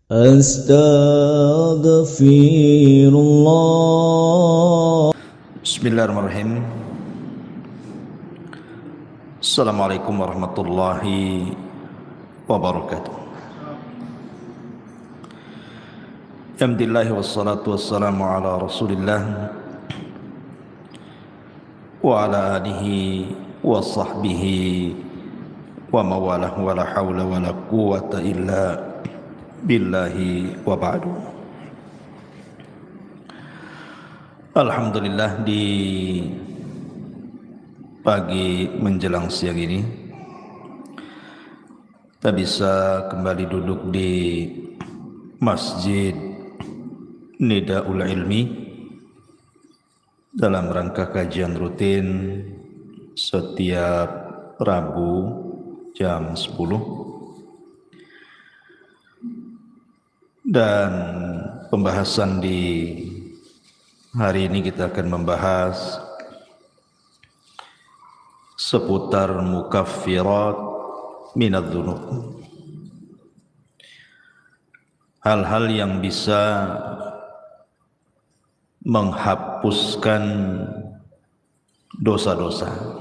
Astaghfirullah. Bismillahirrahmanirrahim. Assalamualaikum warahmatullahi wabarakatuh. Alhamdulillah wassalatu wassalamu ala Rasulillah wa ala alihi wa sahbihi wa mawalah wa la hawla wa la quwwata illa billahi wa ba'du. Alhamdulillah, di pagi menjelang siang ini kita bisa kembali duduk di Masjid Nidaul Ilmi dalam rangka kajian rutin setiap Rabu jam 10, dan pembahasan di hari ini kita akan membahas seputar mukaffirat minadz-dzunub, hal-hal yang bisa menghapuskan dosa-dosa.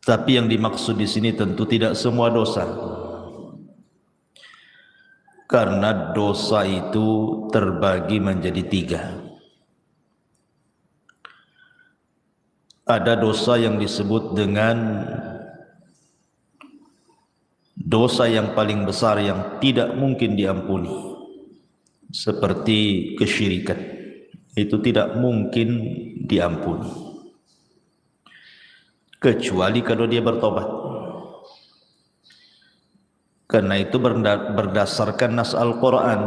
Tapi yang dimaksud di sini tentu tidak semua dosa, karena dosa itu terbagi menjadi 3. Ada dosa yang disebut dengan dosa yang paling besar yang tidak mungkin diampuni, seperti kesyirikan. Itu tidak mungkin diampuni kecuali kalau dia bertobat. Karena itu berdasarkan nas Al-Quran,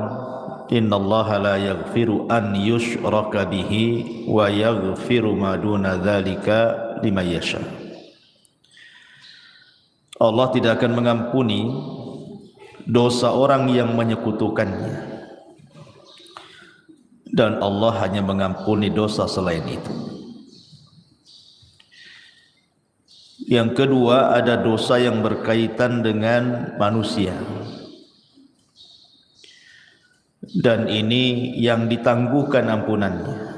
innallaha la yaghfiru an yushraka bihi wa yaghfiru ma duna dzalika liman yasha. Allah tidak akan mengampuni dosa orang yang menyekutukannya, dan Allah hanya mengampuni dosa selain itu. Yang kedua, ada dosa yang berkaitan dengan manusia, dan ini yang ditangguhkan ampunannya.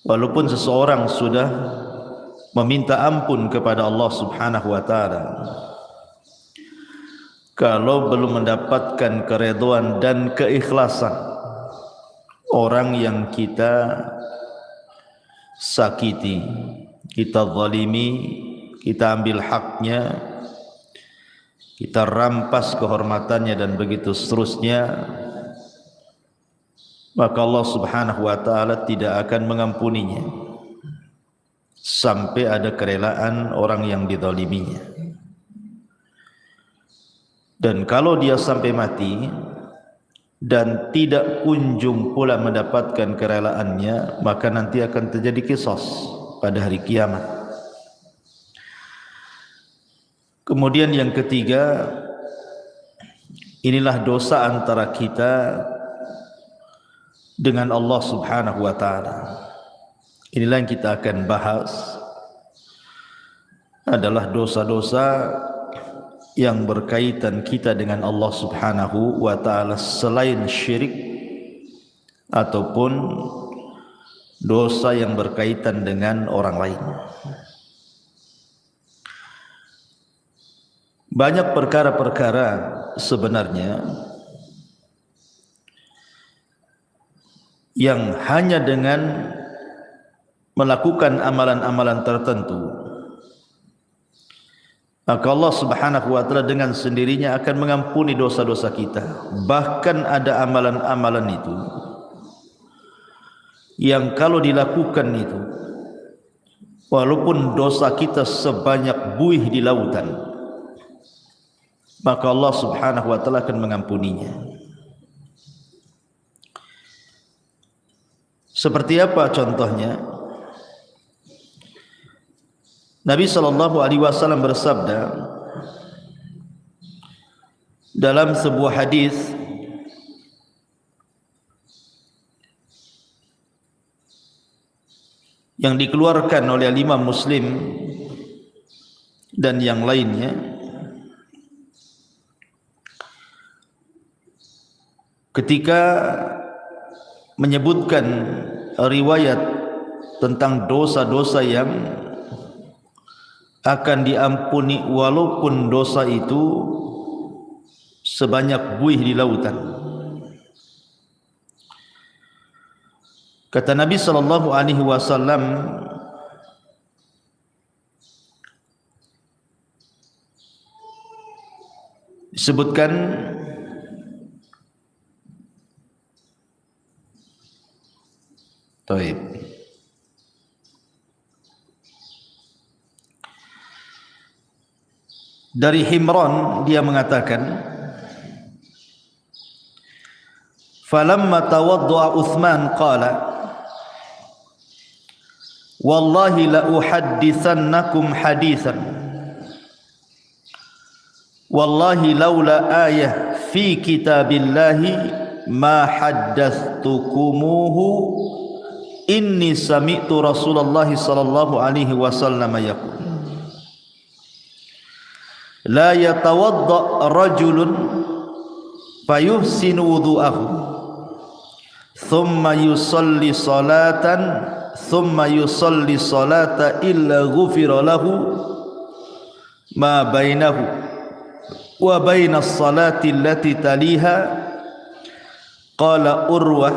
Walaupun seseorang sudah meminta ampun kepada Allah Subhanahu wa taala, kalau belum mendapatkan keridhaan dan keikhlasan orang yang kita sakiti, kita zalimi, kita ambil haknya, kita rampas kehormatannya, dan begitu seterusnya, maka Allah Subhanahu wa taala tidak akan mengampuninya sampai ada kerelaan orang yang dizaliminya. Dan kalau dia sampai mati dan tidak kunjung pula mendapatkan kerelaannya, maka nanti akan terjadi qisas pada hari kiamat. Kemudian yang ketiga, inilah dosa antara kita dengan Allah Subhanahu wa taala. Inilah yang kita akan bahas, adalah dosa-dosa yang berkaitan kita dengan Allah Subhanahu wa taala selain syirik ataupun dosa yang berkaitan dengan orang lain. Banyak perkara-perkara sebenarnya yang hanya dengan melakukan amalan-amalan tertentu, maka Allah Subhanahu wa taala dengan sendirinya akan mengampuni dosa-dosa kita. Bahkan ada amalan-amalan itu yang kalau dilakukan itu, walaupun dosa kita sebanyak buih di lautan, maka Allah Subhanahu wa taala akan mengampuninya. Seperti apa contohnya? Nabi sallallahu alaihi wasallam bersabda dalam sebuah hadis, yang dikeluarkan oleh Imam Muslim dan yang lainnya, ketika menyebutkan riwayat tentang dosa-dosa yang akan diampuni walaupun dosa itu sebanyak buih di lautan. Kata Nabi sallallahu alaihi wasallam, disebutkan Taib. Dari Himran dia mengatakan, falamma tawadda'a Uthman qala wallahi la uhaddithannakum hadithan wallahi laula ayah fi kitabillahi ma haddathtukumuhu inni sami'tu Rasulullah sallallahu alaihi wasallam yaqul la yatawadda rajulun fayuhsinu wudu'ahu thumma yusalli salata illa ghufira lahu ma bainahu wa bainas salati allati taliha. Qala Urwah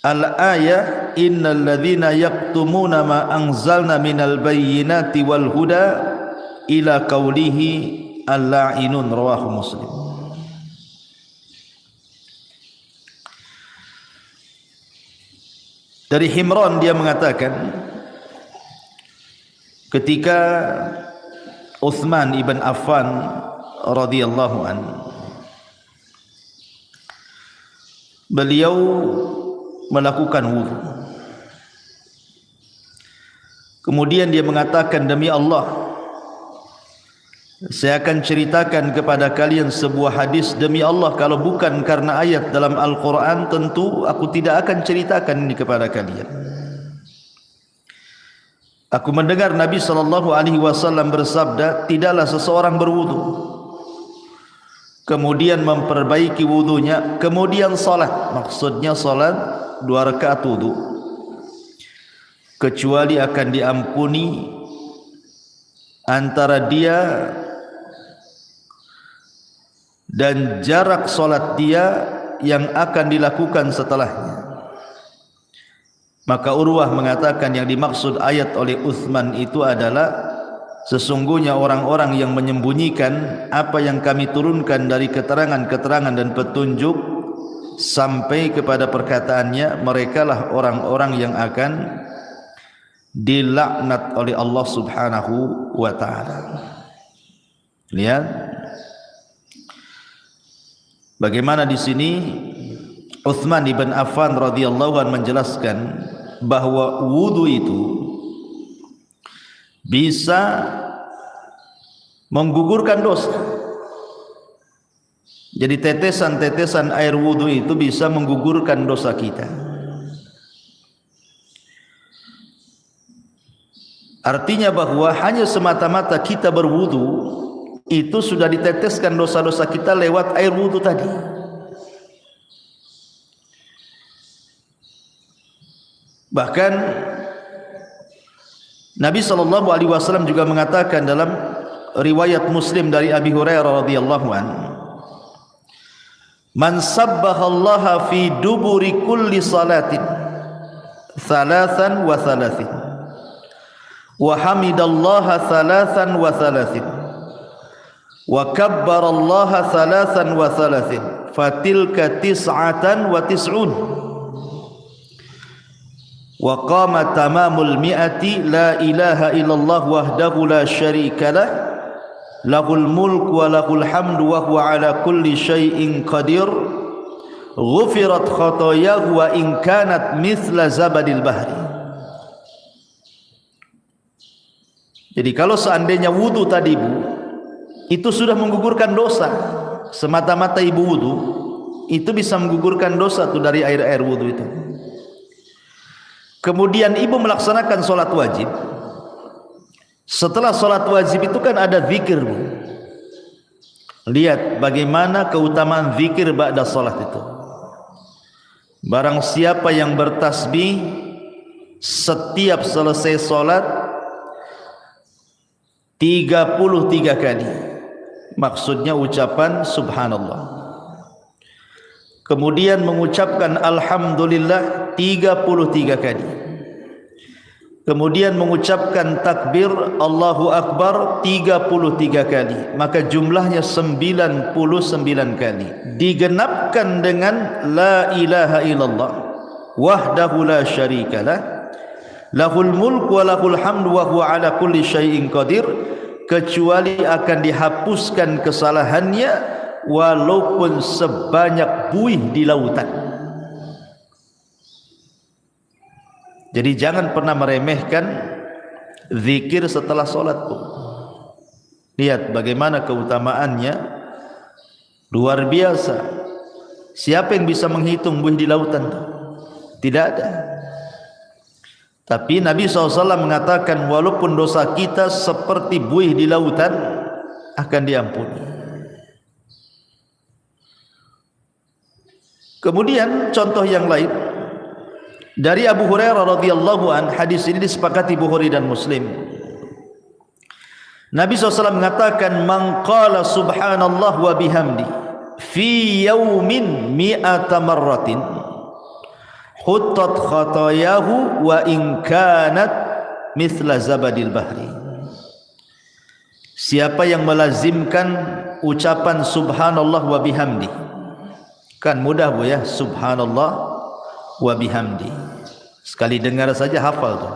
al-ayah innal ladzina yaktumuna ma anzalna minal bayyinati wal huda ila qaulihi al-la'inun, rawahu Muslim. Dari Himran dia mengatakan, ketika Uthman ibn Affan radhiyallahu anhu, beliau melakukan wudu. Kemudian dia mengatakan, demi Allah, saya akan ceritakan kepada kalian sebuah hadis. Demi Allah, kalau bukan karena ayat dalam Al-Quran, tentu aku tidak akan ceritakan ini kepada kalian. Aku mendengar Nabi SAW bersabda, tidaklah seseorang berwudu, kemudian memperbaiki wudunya, kemudian salat, maksudnya salat 2 rakaat wudu, kecuali akan diampuni antara dia dan jarak solat dia yang akan dilakukan setelahnya. Maka Urwah mengatakan yang dimaksud ayat oleh Uthman itu adalah sesungguhnya orang-orang yang menyembunyikan apa yang kami turunkan dari keterangan-keterangan dan petunjuk sampai kepada perkataannya, merekalah orang-orang yang akan dilaknat oleh Allah Subhanahu wa ta'ala. Lihat bagaimana di sini Uthman ibn Affan radhiyallahu anhu menjelaskan bahwa wudu itu bisa menggugurkan dosa. Jadi tetesan-tetesan air wudu itu bisa menggugurkan dosa kita. Artinya bahwa hanya semata-mata kita berwudu itu sudah diteteskan dosa-dosa kita lewat air wudu tadi. Bahkan Nabi SAW juga mengatakan dalam riwayat Muslim dari Abi Hurairah radhiyallahu anhu, man sabbahallaha fi duburi kulli salatin thalathan wa thalathin wa hamidallaha thalathan wa thalathin wa kabbarallaha thalathan wa thalathin fatilka tis'atan wa tis'un wa qama tamamul mi'ati la ilaha illallah wahdahu la syarika lah lahul mulku wa lahul hamdu wa huwa ala kulli syai'in qadir ghufirat khotoyahu wa in kanat mithla zabadil bahri. Jadi kalau seandainya wudu tadi Bu itu sudah menggugurkan dosa, semata-mata ibu wudu itu bisa menggugurkan dosa tuh dari air-air wudu itu. Kemudian ibu melaksanakan sholat wajib, Setelah salat wajib itu kan ada zikir, Bu. Lihat bagaimana keutamaan zikir ba'da salat itu. Barang siapa yang bertasbih setiap selesai salat 33 kali, maksudnya ucapan subhanallah, kemudian mengucapkan alhamdulillah 33 kali, kemudian mengucapkan takbir Allahu Akbar 33 kali, maka jumlahnya 99 kali, digenapkan dengan la ilaha illallah wahdahu la syarikalah lahul mulk wa lahul hamdu wa huwa ala kulli syai'in qadir, kecuali akan dihapuskan kesalahannya walaupun sebanyak buih di lautan. Jadi jangan pernah meremehkan zikir setelah solat, Bu. Lihat bagaimana keutamaannya, luar biasa. Siapa yang bisa menghitung buih di lautan? Tidak ada. Tapi Nabi SAW mengatakan walaupun dosa kita seperti buih di lautan akan diampuni. Kemudian contoh yang lain dari Abu Hurairah radhiyallahu an, hadis ini disepakati Bukhari dan Muslim. Nabi SAW mengatakan man qala subhanallah wa bihamdi fi yaumin mi'ata marratin huttat khatayahu wa in kanat mithla zabadil bahri. Siapa yang melazimkan ucapan subhanallah wa bihamdi, kan mudah, Bu, ya, subhanallah wa bihamdi, sekali dengar saja hafal tuh.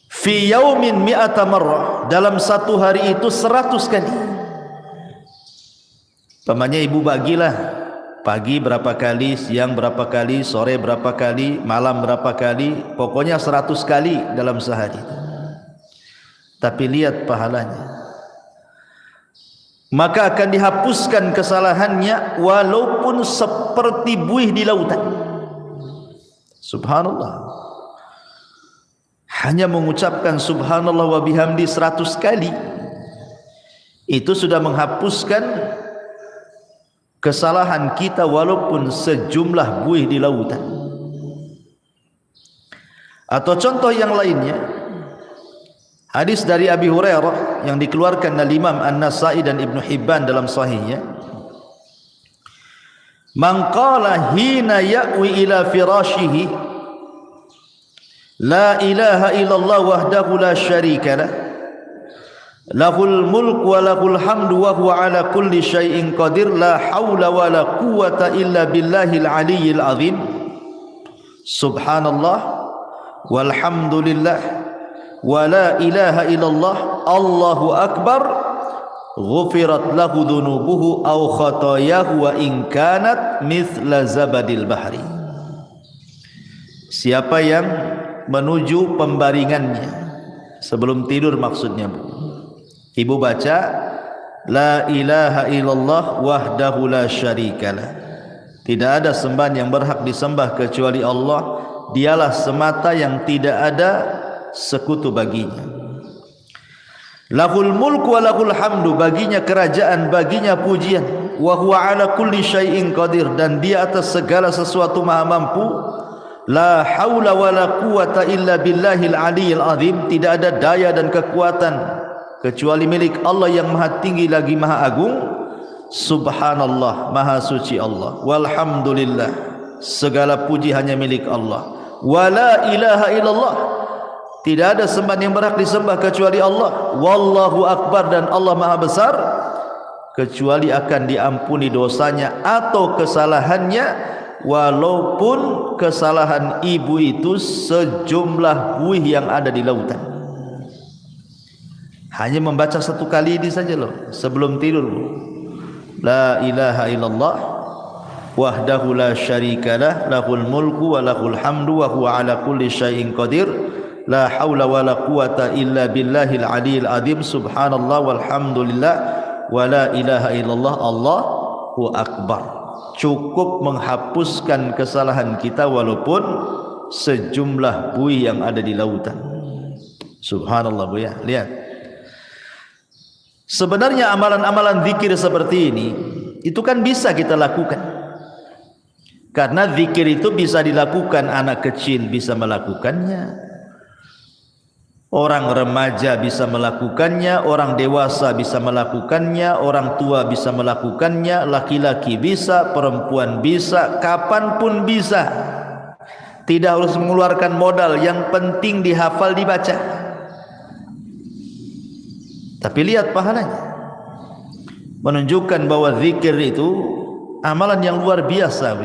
Fi yaumin mi'ata marrah, dalam satu hari itu 100 kali. Pamannya ibu bagilah, pagi berapa kali, siang berapa kali, sore berapa kali, malam berapa kali, pokoknya 100 kali dalam sehari. Tapi lihat pahalanya, maka akan dihapuskan kesalahannya walaupun seperti buih di lautan. Subhanallah, hanya mengucapkan subhanallah wa bihamdi 100 kali itu sudah menghapuskan kesalahan kita walaupun sejumlah buih di lautan. Atau contoh yang lainnya, hadis dari Abi Hurairah yang dikeluarkan oleh Imam An-Nasa'i dan Ibnu Hibban dalam sahihnya, man qala hina ya'wi ila firashihi la ilaha illallah wahdahu la syarika lah lahul mulk wa lahul hamdu wa huwa ala kulli syai'in qadir la haula wa la quwwata illa billahil aliyyil azim subhanallah walhamdulillah wa la ilaha illallah Allahu akbar ghufirat lahu dhunubuhu aw khatayahu wa in kanat mithla zabadil bahri. Siapa yang menuju pembaringannya sebelum tidur, maksudnya, Bu, ibu baca la ilaha illallah wahdahu la syarikalah, tidak ada sembahan yang berhak disembah kecuali Allah, dialah semata yang tidak ada sekutu baginya. Lahul mulku wa lahul hamdu, baginya kerajaan, baginya pujian, wa huwa ala kulli syai'in qadir, dan dia atas segala sesuatu maha mampu. La haula wa la quwwata illa billahil aliyyil azim, tidak ada daya dan kekuatan kecuali milik Allah yang maha tinggi lagi maha agung. Subhanallah, maha suci Allah. Walhamdulillah, segala puji hanya milik Allah. Wa la ilaha illallah, tidak ada sembahan yang berhak disembah kecuali Allah. Wallahu akbar, dan Allah maha besar, kecuali akan diampuni dosanya atau kesalahannya walaupun kesalahan ibu itu sejumlah buih yang ada di lautan. Hanya membaca 1 kali ini saja loh sebelum tidur, Bu. La ilaha illallah wahdahu la syarikalah lahul mulku wa lahul hamdu wa huwa ala kulli syai'in qadir la haula wa la quwata illa billahil aliyyil azim subhanallah walhamdulillah wa la ilaha illallah Allahu akbar. Cukup menghapuskan kesalahan kita walaupun sejumlah buih yang ada di lautan. Subhanallah Bu ya, lihat. Sebenarnya amalan-amalan zikir seperti ini itu kan bisa kita lakukan. Karena zikir itu bisa dilakukan, anak kecil bisa melakukannya, orang remaja bisa melakukannya, orang dewasa bisa melakukannya, orang tua bisa melakukannya, laki-laki bisa, perempuan bisa, kapanpun bisa. Tidak harus mengeluarkan modal, yang penting dihafal, dibaca. Tapi lihat pahalanya, menunjukkan bahwa zikir itu amalan yang luar biasa.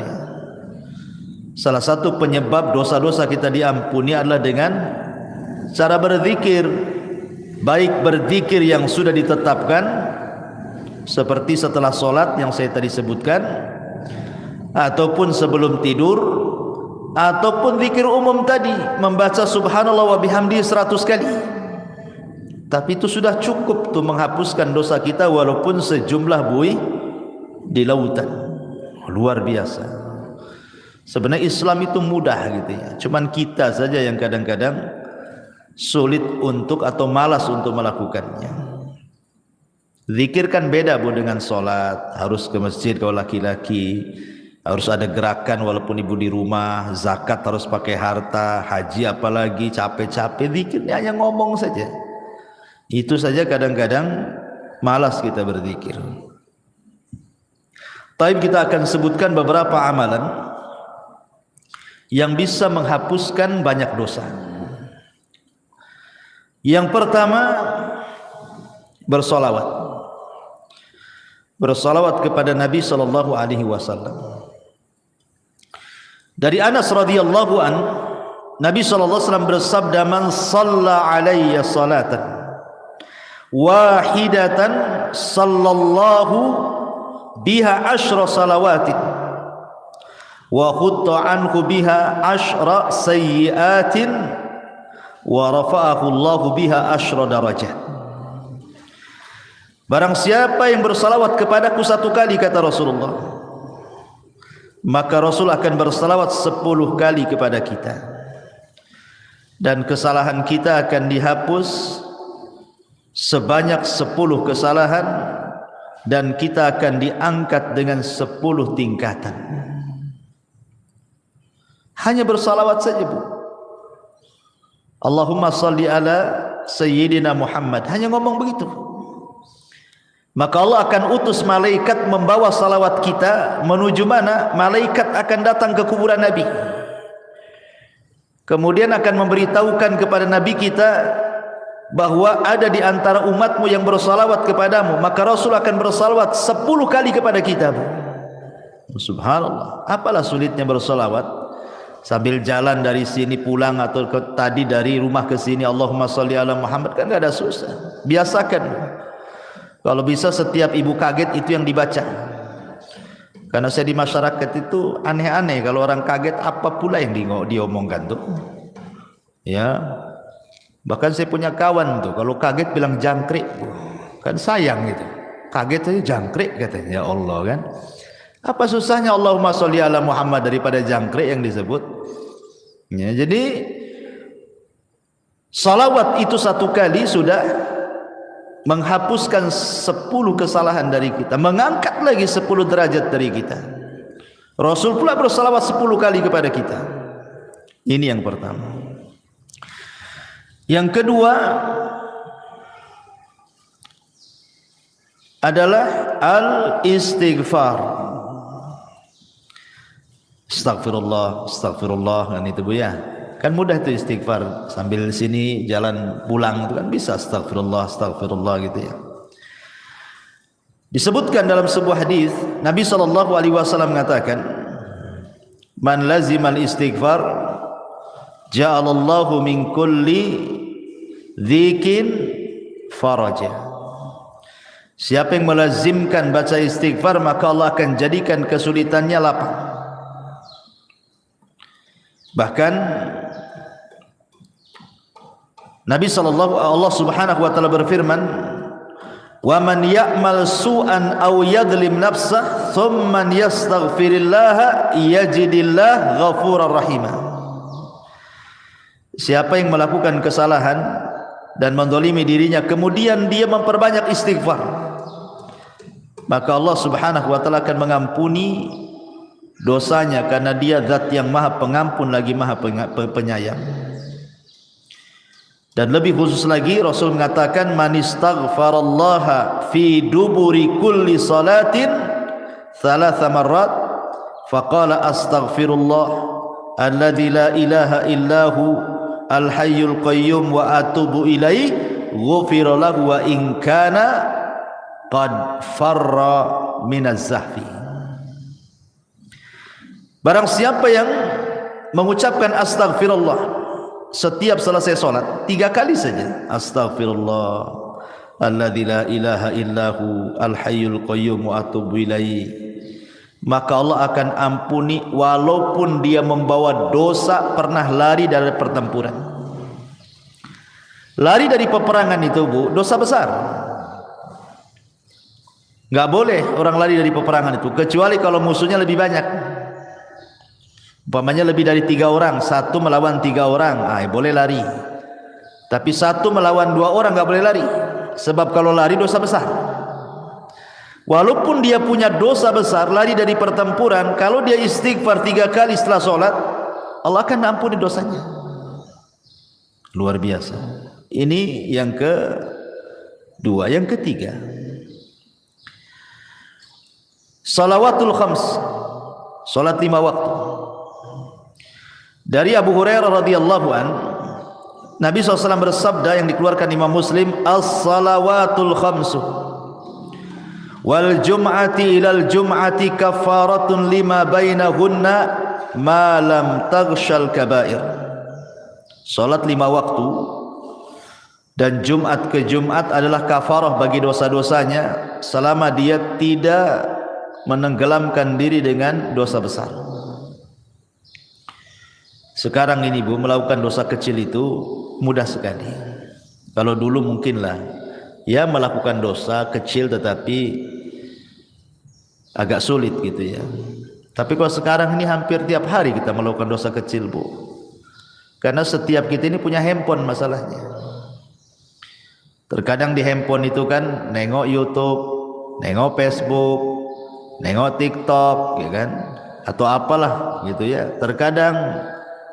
Salah satu penyebab dosa-dosa kita diampuni adalah dengan cara berzikir, baik berzikir yang sudah ditetapkan seperti setelah solat yang saya tadi sebutkan, ataupun sebelum tidur, ataupun zikir umum tadi, membaca subhanallah wa bihamdi 100 kali. Tapi itu sudah cukup tuh menghapuskan dosa kita walaupun sejumlah buih di lautan. Luar biasa. Sebenarnya Islam itu mudah gitu ya. Cuman kita saja yang kadang-kadang sulit untuk atau malas untuk melakukannya. Zikir kan beda Bu dengan solat. Harus ke masjid kalau laki-laki, harus ada gerakan walaupun ibu di rumah. Zakat harus pakai harta, haji apalagi capek-capek. Zikirnya hanya ngomong saja. Itu saja kadang-kadang malas kita berzikir. Tapi kita akan sebutkan beberapa amalan yang bisa menghapuskan banyak dosa. Yang pertama, bersolawat. Bersolawat kepada Nabi sallallahu alaihi wasallam. Dari Anas radhiyallahu an, Nabi sallallahu alaihi wasallam bersabda, "Man shalla alayya salatan wahidatan sallallahu biha asyra salawatin wa khutta anhu biha asyra sayyiatin wa rafa'ahu Allahu biha asyra darajat." Barang siapa yang bersalawat kepadaku 1 kali, kata Rasulullah, maka Rasul akan bersalawat 10 kali kepada kita, dan kesalahan kita akan dihapus sebanyak 10 kesalahan, dan kita akan diangkat dengan 10 tingkatan. Hanya bersalawat saja Bu. Allahumma salli ala Sayyidina Muhammad. Hanya ngomong begitu. Maka Allah akan utus malaikat membawa salawat kita menuju mana? Malaikat akan datang ke kuburan Nabi. Kemudian akan memberitahukan kepada Nabi kita bahwa ada di antara umatmu yang bersalawat kepadamu. Maka Rasul akan bersalawat 10 kali kepada kita Bu. Subhanallah. Apalah sulitnya bersalawat? Sambil jalan dari sini pulang atau tadi dari rumah ke sini, Allahumma sholli ala Muhammad, kan enggak ada susah. Biasakan. Kalau bisa setiap ibu kaget itu yang dibaca. Karena saya di masyarakat itu aneh-aneh, kalau orang kaget apa pula yang diomongkan tuh. Ya. Bahkan saya punya kawan tuh, kalau kaget bilang jangkrik. Kan sayang gitu. Kaget aja jangkrik katanya. Ya Allah kan. Apa susahnya Allahumma sholli ala Muhammad daripada jangkrik yang disebut? Ya, jadi salawat itu 1 kali sudah menghapuskan 10 kesalahan dari kita, mengangkat lagi 10 derajat dari kita. Rasul pula bersalawat 10 kali kepada kita. Ini yang pertama. Yang kedua adalah al-istighfar. Astagfirullah, astagfirullah, kan itu Bu ya. Kan mudah itu istighfar, sambil sini jalan pulang itu kan bisa astagfirullah, astagfirullah gitu ya. Disebutkan dalam sebuah hadis, Nabi sallallahu alaihi wasallam mengatakan, "Man lazimal istighfar ja'alallahu min kulli dzikin faraja." Siapa yang melazimkan baca istighfar, maka Allah akan jadikan kesulitannya lapang. Bahkan Nabi Allah Subhanahu wa taala berfirman, "Wa man ya'mal su'an aw yadhlim nafsah thumma yastaghfirillaha yajidillah ghafurar rahimah." Siapa yang melakukan kesalahan dan mendolimi dirinya, kemudian dia memperbanyak istighfar, maka Allah Subhanahu wa taala akan mengampuni dosanya, karena dia zat yang maha pengampun lagi maha penyayang. Dan lebih khusus lagi Rasul mengatakan, man istaghfarallaha fi duburi kulli salatin thalatha marrat faqala astaghfirullah alladzi la ilaha illahu al-hayyul qayyum wa atubu ilaih ghufira lahu wa in kana qad farra minaz zahfi. Barang siapa yang mengucapkan astaghfirullah setiap selesai solat 3 kali saja, astaghfirullah alladzi la ilaha illahu al-hayyul qayyum wa atubu ilaih, maka Allah akan ampuni walaupun dia membawa dosa pernah lari dari pertempuran. Lari dari peperangan itu, Bu, dosa besar. Enggak boleh orang lari dari peperangan itu, kecuali kalau musuhnya lebih banyak. Umpamanya lebih dari 3 orang, 1 melawan 3 orang, boleh lari. Tapi 1 melawan 2 orang enggak boleh lari, sebab kalau lari dosa besar. Walaupun dia punya dosa besar, lari dari pertempuran, kalau dia istighfar 3 kali setelah sholat, Allah akan ampuni dosanya. Luar biasa. Ini yang kedua. Yang ketiga, salawatul khams, salat 5 waktu. Dari Abu Hurairah radhiyallahu an, Nabi SAW bersabda yang dikeluarkan Imam Muslim, as-salawatul khamsu wal jum'ati ilal jum'ati kafaratun lima bainahunna ma lam taghshal kabair. Salat 5 waktu dan Jumat ke Jumat adalah kafarah bagi dosa-dosanya selama dia tidak menenggelamkan diri dengan dosa besar. Sekarang ini, Bu, melakukan dosa kecil itu mudah sekali. Kalau dulu mungkinlah ya melakukan dosa kecil tetapi agak sulit gitu ya. Tapi kalau sekarang ini hampir tiap hari kita melakukan dosa kecil, Bu. Karena setiap kita ini punya handphone masalahnya. Terkadang di handphone itu kan nengok YouTube, nengok Facebook, nengok TikTok, ya kan? Atau apalah gitu ya. Terkadang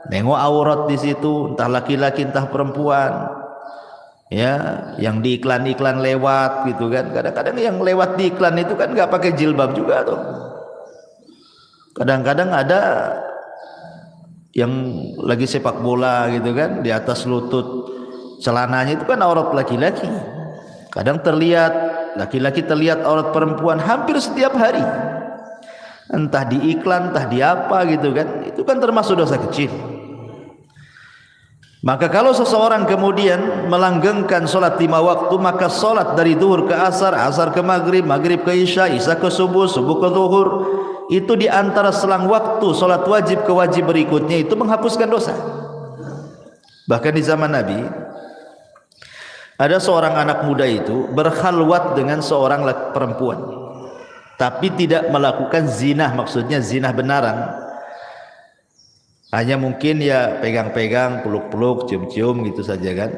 nengok aurat di situ, entah laki-laki entah perempuan. Ya, yang di iklan-iklan lewat gitu kan. Kadang-kadang yang lewat di iklan itu kan enggak pakai jilbab juga tuh. Kadang-kadang ada yang lagi sepak bola gitu kan, di atas lutut celananya itu kan aurat laki-laki. Kadang terlihat laki-laki, terlihat aurat perempuan hampir setiap hari. Entah di iklan, entah di apa gitu kan. Itu kan termasuk dosa kecil. Maka kalau seseorang kemudian melanggengkan solat 5 waktu, maka solat dari zuhur ke asar, asar ke maghrib, maghrib ke isya, isya ke subuh, subuh ke zuhur, itu di antara selang waktu solat wajib ke wajib berikutnya itu menghapuskan dosa. Bahkan di zaman Nabi ada seorang anak muda itu berkhalwat dengan seorang perempuan, tapi tidak melakukan zina, maksudnya zina benaran. Hanya mungkin ya pegang-pegang, peluk-peluk, cium-cium gitu saja kan.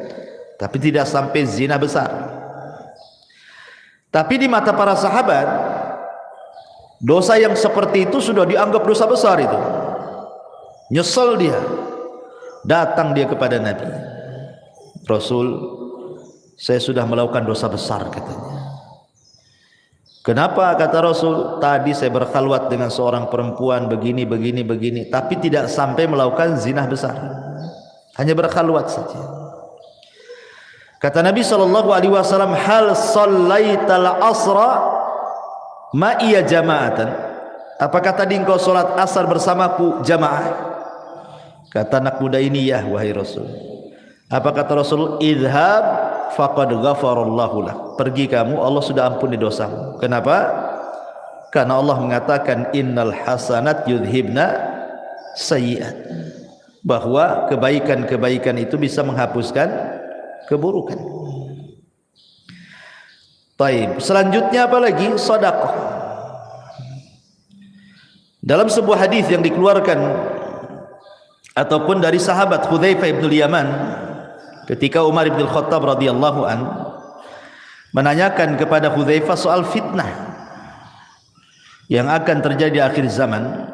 Tapi tidak sampai zina besar. Tapi di mata para sahabat, dosa yang seperti itu sudah dianggap dosa besar itu. Nyesel dia. Datang dia kepada Nabi. Rasul, saya sudah melakukan dosa besar katanya. Kenapa? Kata Rasul, tadi saya berkhalwat dengan seorang perempuan begini, tapi tidak sampai melakukan zina besar. Hanya berkhalwat saja. Kata Nabi SAW, hal shallaital asra ma'iya jama'atan. Apakah tadi engkau solat asar bersamaku jamaah? Kata anak muda ini, ya wahai Rasul. Apa kata Rasul? Idhab faqad ghafarallahu lak. Pergi kamu, Allah sudah ampuni dosamu. Kenapa? Karena Allah mengatakan innal hasanat yudhibna sayyi'at, bahwa kebaikan-kebaikan itu bisa menghapuskan keburukan. Baik, selanjutnya apa lagi? Sedekah. Dalam sebuah hadis yang dikeluarkan ataupun dari sahabat Hudzaifah bin Yaman ketika Umar bin Khattab radhiyallahu an menanyakan kepada Hudzaifah soal fitnah yang akan terjadi di akhir zaman,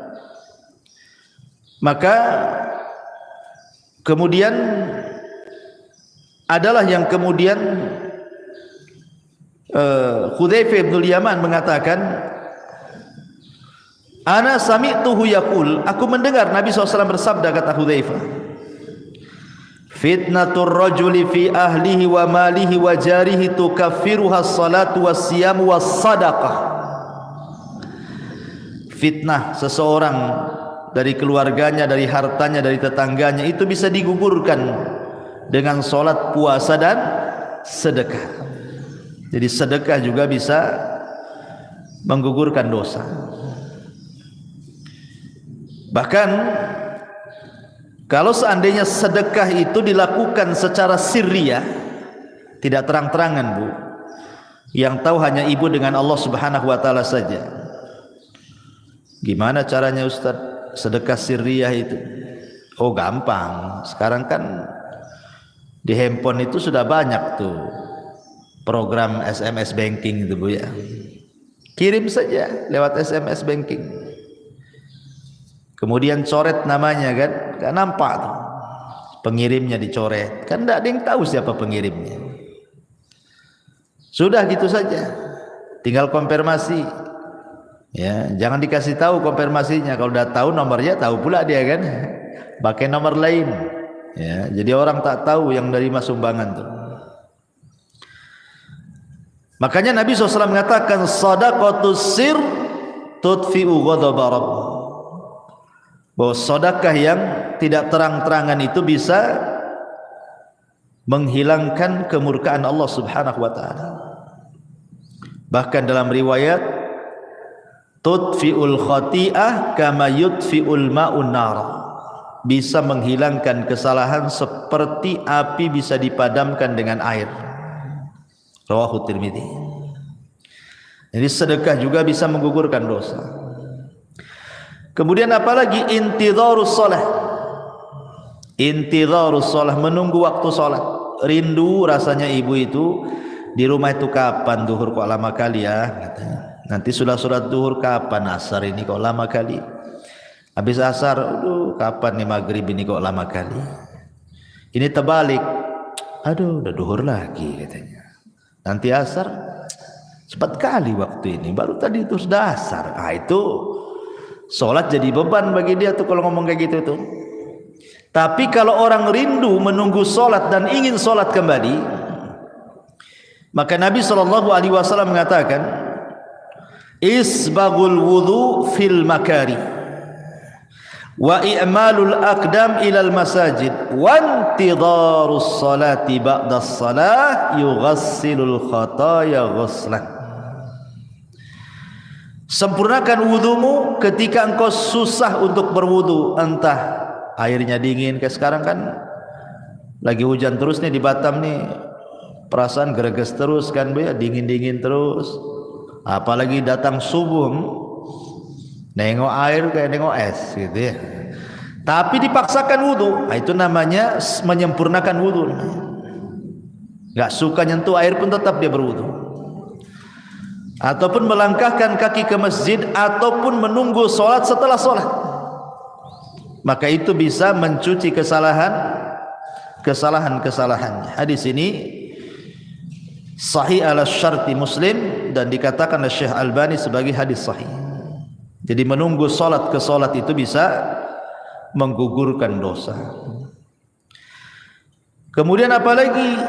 maka kemudian adalah yang kemudian Hudzaifah bin Yaman mengatakan, ana sami'tuhu yaqul, aku mendengar Nabi SAW bersabda, kata Hudzaifah, fitnatur rajuli fi ahlihi wa malihi wa jarihi tukaffiruha as-salatu was-siyamu was-sadaqah. Fitnah seseorang dari keluarganya, dari hartanya, dari tetangganya itu bisa digugurkan dengan salat, puasa dan sedekah. Jadi sedekah juga bisa menggugurkan dosa. Bahkan kalau seandainya sedekah itu dilakukan secara sirriyah, tidak terang-terangan, Bu, yang tahu hanya ibu dengan Allah Subhanahu wa taala saja. Gimana caranya Ustaz sedekah sirriyah itu? Oh, gampang. Sekarang kan di handphone itu sudah banyak tuh program SMS banking itu, Bu, ya. Kirim saja lewat SMS banking. Kemudian coret namanya, kan? Gak nampak tuh. Pengirimnya dicoret. Kan tidak ada yang tahu siapa pengirimnya. Sudah gitu saja. Tinggal konfirmasi. Ya, jangan dikasih tahu konfirmasinya. Kalau udah tahu nomornya, tahu pula dia, kan? Pakai nomor lain. Ya, jadi orang tak tahu yang nerima sumbangan tuh. Makanya Nabi SAW mengatakan, sadaqatus sir tudfi'u ghadaba rabb. Bahwa sedekah yang tidak terang-terangan itu bisa menghilangkan kemurkaan Allah Subhanahu wa taala. Bahkan dalam riwayat, tudfi'ul khati'ah kama yudfi'ul ma'un nar. Bisa menghilangkan kesalahan seperti api bisa dipadamkan dengan air. Rawahu Tirmidzi. Jadi sedekah juga bisa menggugurkan dosa. Kemudian apalagi intidharus shalah. Intidharus shalah, menunggu waktu salat. Rindu rasanya ibu itu di rumah itu kapan zuhur kok lama kali ya, katanya. Nanti sudah sholat zuhur kapan, asar ini kok lama kali. Habis asar, aduh kapan nih maghrib ini kok lama kali. Ini terbalik, aduh udah zuhur lagi, katanya. Nanti asar cepat kali waktu ini, baru tadi itu sudah asar. Ah, itu sholat jadi beban bagi dia tuh kalau ngomong kayak gitu tuh. Tapi kalau orang rindu menunggu sholat dan ingin sholat kembali, maka Nabi SAW mengatakan, isbagul wudu fil makari wa i'malul aqdam ilal masajid wa intidharus salati ba'das salah yughassilul khataya ghuslan. Sempurnakan wudumu ketika engkau susah untuk berwudu, entah airnya dingin, kayak sekarang kan lagi hujan terus nih di Batam nih, perasaan greges terus kan, Bu, ya, dingin-dingin terus. Apalagi datang subuh, nengok air kayak nengok es gitu ya. Tapi dipaksakan wudu, nah, itu namanya menyempurnakan wudu. Gak suka nyentuh air pun tetap dia berwudu. Ataupun melangkahkan kaki ke masjid, ataupun menunggu sholat setelah sholat, maka itu bisa mencuci kesalahan-kesalahannya. Hadis ini sahih ala syarti Muslim dan dikatakan oleh Syekh Albani sebagai hadis sahih. Jadi menunggu salat ke salat itu bisa menggugurkan dosa. Kemudian apalagi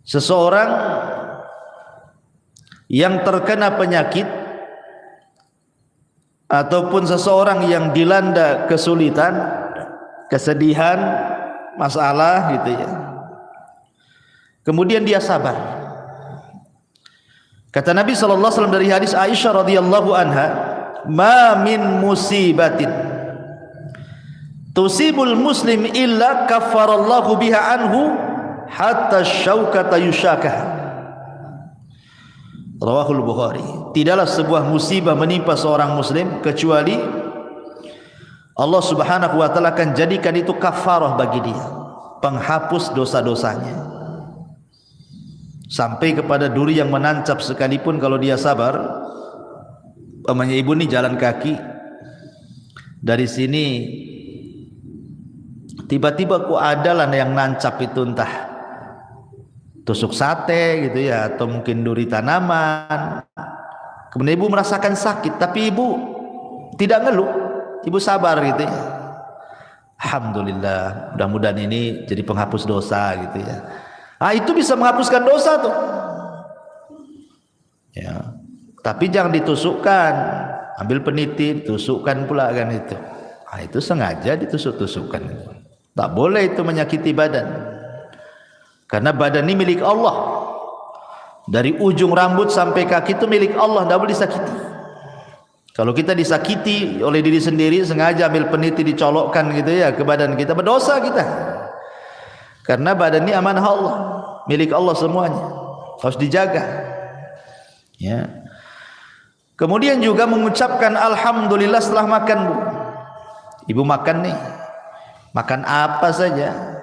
seseorang yang terkena penyakit ataupun seseorang yang dilanda kesulitan, kesedihan, masalah gitu ya. Kemudian dia sabar. Kata Nabi SAW dari hadis Aisyah radhiyallahu anha, ma min musibatin tusibul muslim illa kaffarallahu biha anhu hatta syaukata yushakah. Rawahul Bukhari. Tidaklah sebuah musibah menimpa seorang muslim kecuali Allah Subhanahu wa taala akan jadikan itu kafarah bagi dia, penghapus dosa-dosanya. Sampai kepada duri yang menancap sekalipun kalau dia sabar. Umpamanya ibu ni jalan kaki dari sini, tiba-tiba kok adalah yang nancap itu, entah tusuk sate gitu ya, atau mungkin duri tanaman. Kemudian ibu merasakan sakit, tapi ibu tidak ngeluh, ibu sabar gitu ya. Alhamdulillah, mudah-mudahan ini jadi penghapus dosa gitu ya. Itu bisa menghapuskan dosa tuh ya. Tapi jangan ditusukkan, ambil peniti, tusukkan pula kan itu. Itu sengaja ditusuk-tusukkan. Tak boleh itu menyakiti badan. Karena badan ini milik Allah. Dari ujung rambut sampai kaki itu milik Allah, tidak boleh disakiti. Kalau kita disakiti oleh diri sendiri, sengaja ambil peniti dicolokkan gitu ya ke badan kita, berdosa kita. Karena badan ini amanah Allah, milik Allah semuanya, harus dijaga. Ya. Kemudian juga mengucapkan alhamdulillah setelah makan, Bu. Ibu makan nih, makan apa saja,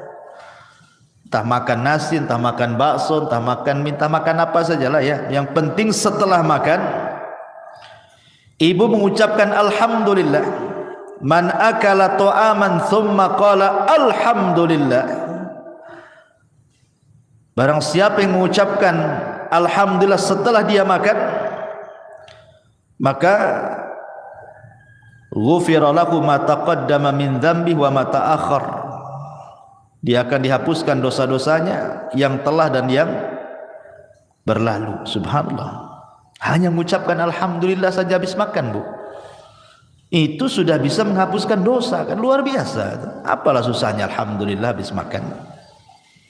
entah makan nasi, entah makan bakso, entah makan mie, entah makan apa sajalah ya. Yang penting setelah makan, ibu mengucapkan alhamdulillah. Man akala ta'aman thumma qala alhamdulillah. Barang siapa yang mengucapkan alhamdulillah setelah dia makan, maka ghufira lahu ma taqaddama min dzambi wa ma ta'akhkhar. Dia akan dihapuskan dosa-dosanya yang telah dan yang berlalu. Subhanallah. Hanya mengucapkan alhamdulillah saja habis makan, Bu. Itu sudah bisa menghapuskan dosa, kan luar biasa. Apalah susahnya alhamdulillah habis makan.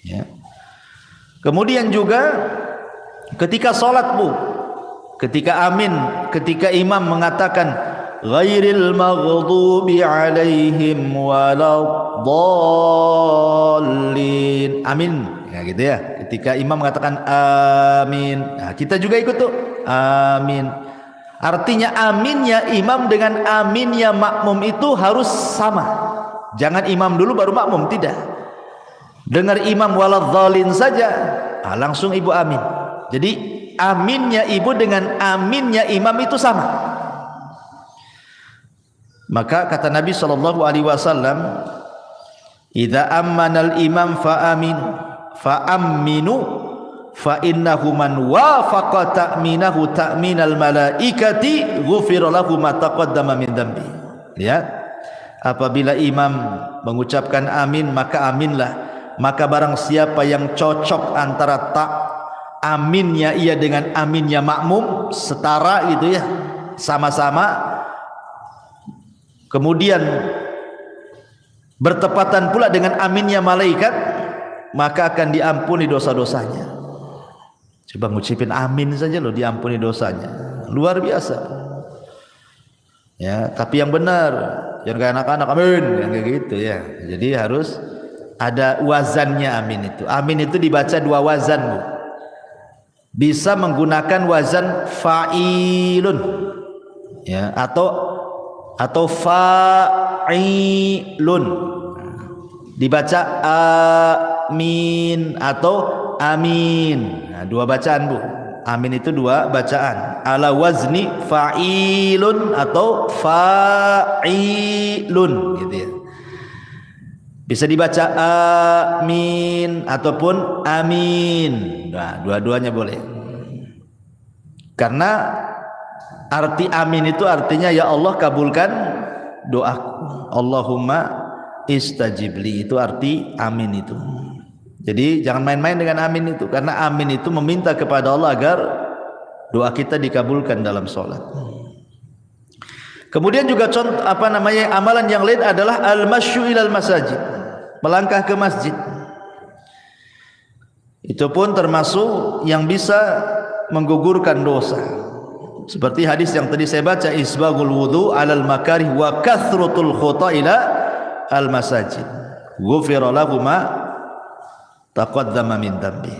Ya. Kemudian juga ketika salat, Bu, ketika amin, ketika imam mengatakan ghairil maghdubi alaihim waladdallin, amin ya gitu ya. Ketika imam mengatakan amin, nah, kita juga ikut tuh amin. Artinya aminnya imam dengan aminnya makmum itu harus sama. Jangan imam dulu baru makmum, tidak. Dengar imam waladzalin saja, langsung ibu amin. Jadi aminnya ibu dengan aminnya imam itu sama. Maka kata Nabi sallallahu alaihi wasallam, "Idza ammanal imam fa aminu fa innahu man wafaqa ta'minahu ta'minal malaikati ghufira lahu ma taqaddama min dzambi." Lihat, apabila imam mengucapkan amin, maka aminlah. Maka barang siapa yang cocok antara aminnya ia dengan aminnya makmum, setara gitu ya, sama-sama, kemudian bertepatan pula dengan aminnya malaikat, maka akan diampuni dosa-dosanya. Coba ngucapin amin saja loh, diampuni dosanya, luar biasa ya. Tapi yang benar, jangan kayak anak-anak amin yang kayak gitu ya. Jadi harus ada wazannya amin itu. Amin itu dibaca dua wazan, Bu. Bisa menggunakan wazan fa'ilun ya, atau fa'ilun, dibaca amin atau amin. Nah, dua bacaan, Bu. Amin itu dua bacaan, ala wazni fa'ilun atau fa'ilun gitu ya. Bisa dibaca amin ataupun amin. Nah, dua-duanya boleh. Karena arti amin itu artinya ya Allah kabulkan doaku. Allahumma istajibli, itu arti amin itu. Jadi jangan main-main dengan amin itu, karena amin itu meminta kepada Allah agar doa kita dikabulkan dalam sholat. Kemudian juga contoh amalan yang lain adalah al-masyu ilal masajid, melangkah ke masjid. Itu pun termasuk yang bisa menggugurkan dosa. Seperti hadis yang tadi saya baca, isbagul wudu alal makarih wa kathratul khuta ila al masajid ghufira lahu ma taqaddama min dhanbi.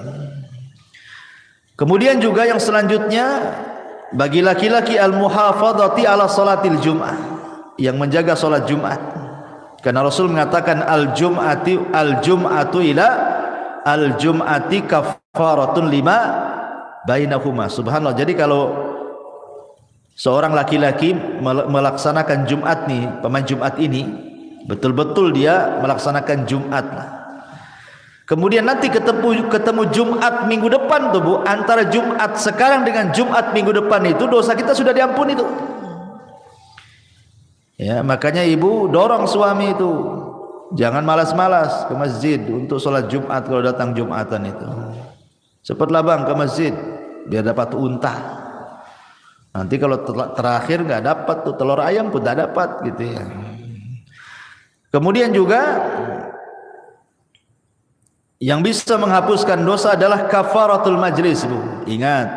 Kemudian juga yang selanjutnya, bagi laki-laki al muhafadzati ala salatil jum'ah, yang menjaga salat Jumat. Karena Rasul mengatakan al-jum'atu ila al-jum'ati kafaratun lima bainahuma. Subhanallah. Jadi kalau seorang laki-laki melaksanakan Jumat nih, pemain Jumat ini, betul-betul dia melaksanakan Jumat. Kemudian nanti ketemu Jumat minggu depan tuh Bu, antara Jumat sekarang dengan Jumat minggu depan itu dosa kita sudah diampuni itu. Ya, makanya ibu dorong suami itu jangan malas-malas ke masjid untuk sholat Jumat kalau datang Jumatan itu. Cepatlah bang ke masjid biar dapat unta. Nanti kalau terakhir nggak dapat tuh telur ayam pun tidak dapat gitu ya. Kemudian juga yang bisa menghapuskan dosa adalah kafaratul majlis Bu. Ingat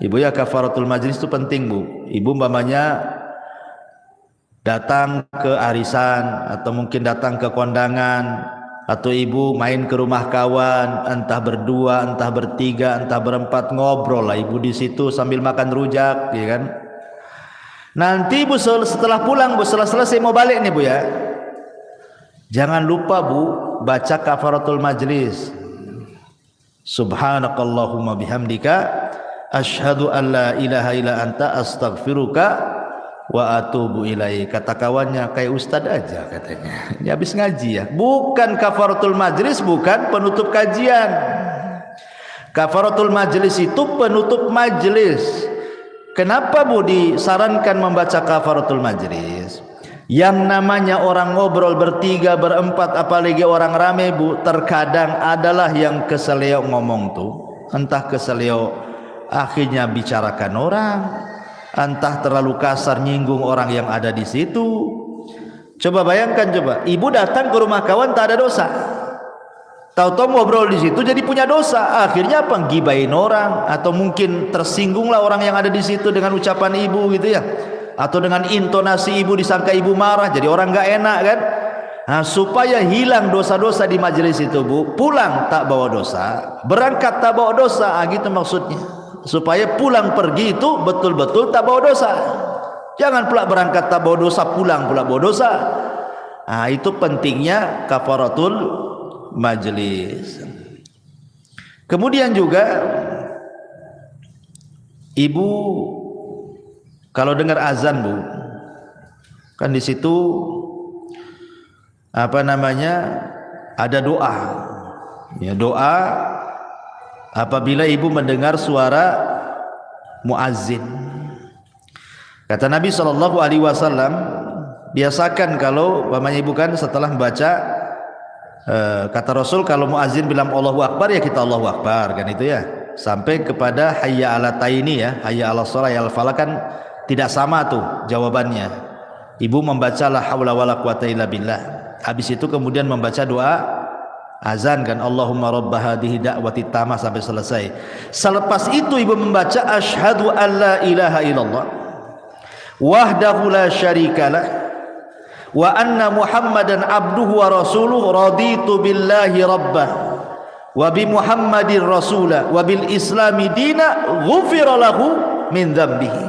ibu ya, kafaratul majlis itu penting Bu. Ibu umpamanya datang ke arisan atau mungkin datang ke kondangan, atau ibu main ke rumah kawan, entah berdua, entah bertiga, entah berempat, ngobrol lah ibu di situ sambil makan rujak, ya kan? Nanti ibu setelah pulang Bu, setelah selesai mau balik nih Bu ya, jangan lupa Bu baca kafaratul majlis. Subhanakallahumma bihamdika asyhadu an la ilaha illa anta astaghfiruka wa atubu ilaih. Kata kawannya, kayak ustad aja katanya, ini habis ngaji ya. Bukan kafaratul majlis, bukan penutup kajian. Kafaratul majlis itu penutup majlis. Kenapa Bu disarankan membaca kafaratul majlis? Yang namanya orang ngobrol bertiga, berempat, apalagi orang rame Bu, terkadang adalah yang keseleo ngomong tuh, entah keseleo akhirnya bicarakan orang, entah terlalu kasar nyinggung orang yang ada di situ. Coba bayangkan, coba ibu datang ke rumah kawan tak ada dosa, tahu-tahu ngobrol di situ jadi punya dosa. Akhirnya apa? Gibain orang, atau mungkin tersinggunglah orang yang ada di situ dengan ucapan ibu gitu ya, atau dengan intonasi ibu disangka ibu marah, jadi orang nggak enak kan. Nah, supaya hilang dosa-dosa di majelis itu Bu, pulang tak bawa dosa, berangkat tak bawa dosa, gitu maksudnya. Supaya pulang pergi itu betul-betul tak bawa dosa. Jangan pula berangkat tak bawa dosa, pulang pula bawa dosa. Nah, itu pentingnya kafaratul majlis. Kemudian juga ibu kalau dengar azan Bu, kan di situ apa namanya, ada doa. Ya, doa apabila ibu mendengar suara muazzin. Kata Nabi SAW, biasakan kalau umpamanya ibu kan setelah membaca, kata Rasul kalau muazzin bilang Allahu Akbar ya kita Allahu Akbar kan itu ya, sampai kepada hayya ala taini ya, hayya ala shalah ya al falah, kan tidak sama tuh jawabannya. Ibu membaca la haula wala quwata illa billah, habis itu kemudian membaca doa azan kan, Allahumma rabba hadhihi da'wati tamah sampai selesai. Selepas itu ibu membaca asyhadu an la ilaha illallah wahdahu la syarikalah wa anna muhammadan abduhu wa rasuluhu raditu billahi rabbah wa bi muhammadin rasulah wa bil islami dina ghufira lahu min dzambihi.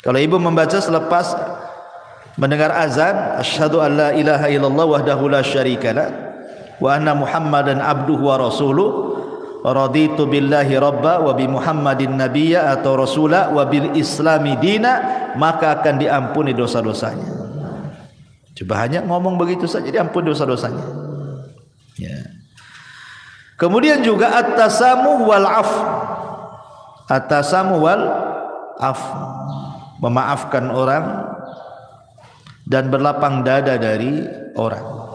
Kalau ibu membaca selepas mendengar azan asyhadu an la ilaha illallah wahdahu la syarikalah wa anna muhammadan abduhu wa rasuluh raditu billahi rabba wa bi muhammadin nabiyya atau rasula wa bil islami dina, maka akan diampuni dosa-dosanya. Coba hanya ngomong begitu saja diampuni dosa-dosanya ya. Kemudian juga at-tasamuh wal af, at-tasamuh wal af, memaafkan orang dan berlapang dada dari orang.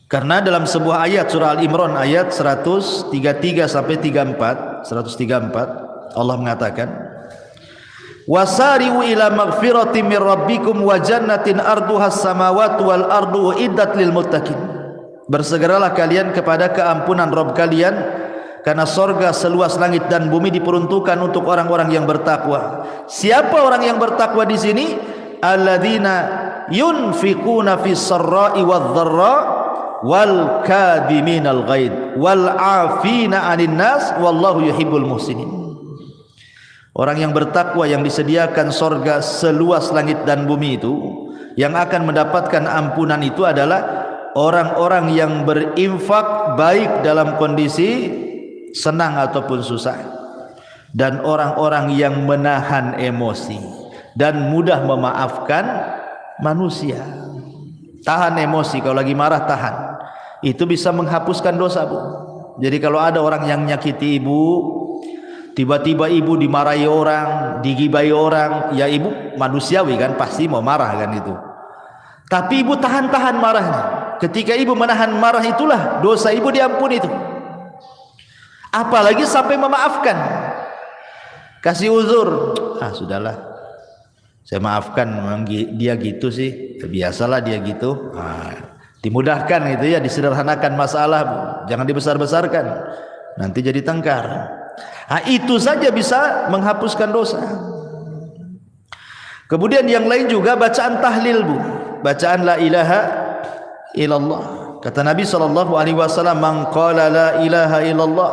Karena dalam sebuah ayat surah Al-Imran ayat 133 sampai 134 Allah mengatakan, wasari'u ila maghfiratin min rabbikum wa jannatin arduhas samawati wal ardu uiddat lil muttaqin. Bersegeralah kalian kepada keampunan Rabb kalian, karena sorga seluas langit dan bumi diperuntukkan untuk orang-orang yang bertakwa. Siapa orang yang bertakwa di sini? Alladzina yunfiquna fis sarra'i wadh dharra wal kadhiminal ghaid wal afina 'anil nas wallahu yuhibbul muhsinin. Orang yang bertakwa yang disediakan sorga seluas langit dan bumi itu, yang akan mendapatkan ampunan itu adalah orang-orang yang berinfak baik dalam kondisi senang ataupun susah, dan orang-orang yang menahan emosi dan mudah memaafkan manusia. Tahan emosi, kalau lagi marah tahan, itu bisa menghapuskan dosa, Bu. Jadi kalau ada orang yang nyakiti ibu, tiba-tiba ibu dimarahi orang, digibai orang, ya ibu manusiawi kan, pasti mau marah kan itu. Tapi ibu tahan-tahan marahnya. Ketika ibu menahan marah itulah dosa ibu diampuni itu. Apalagi sampai memaafkan, kasih uzur, sudahlah, saya maafkan, memang dia gitu sih, biasalah dia gitu. Dimudahkan itu ya, disederhanakan masalah, jangan dibesar-besarkan, nanti jadi tengkar. Itu saja bisa menghapuskan dosa. Kemudian yang lain juga bacaan tahlil, Bu, bacaan la ilaha illallah. Kata Nabi SAW, man qala la ilaha illallah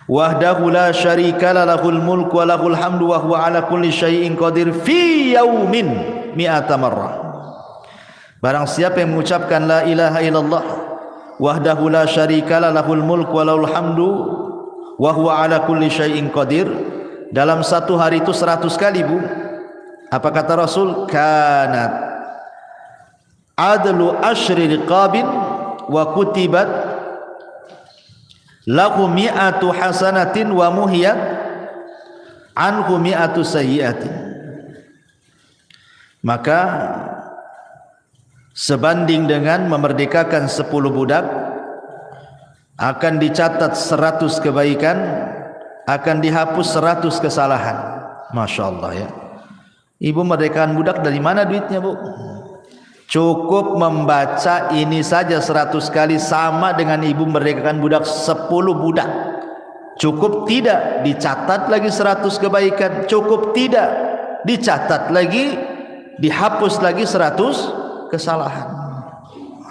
wahdahu la syarika lahul mulku wa lahul hamdu wa huwa ala kulli syai'in qadir fi yaumin mi'ata marrah. Barang siapa yang mengucapkan la ilaha illallah wahdahu la syarika lahul mulku wa lahul hamdu wa huwa ala kulli syai'in qadir, dalam satu hari itu 100 kali, Bu. Apa kata Rasul? Kanat adlu asyri riqabin wa kutibat lahu mi'atu hasanatin wa muhiyat anhu mi'atu sayyiatin. Maka sebanding dengan memerdekakan 10 budak, akan dicatat 100 kebaikan, akan dihapus 100 kesalahan. Masya Allah ya. Ibu merdekakan budak dari mana duitnya, Bu? Cukup membaca ini saja 100 kali sama dengan ibu merdekakan budak 10 budak. Cukup tidak dicatat lagi 100 kebaikan, cukup tidak dicatat lagi, dihapus lagi 100 kesalahan.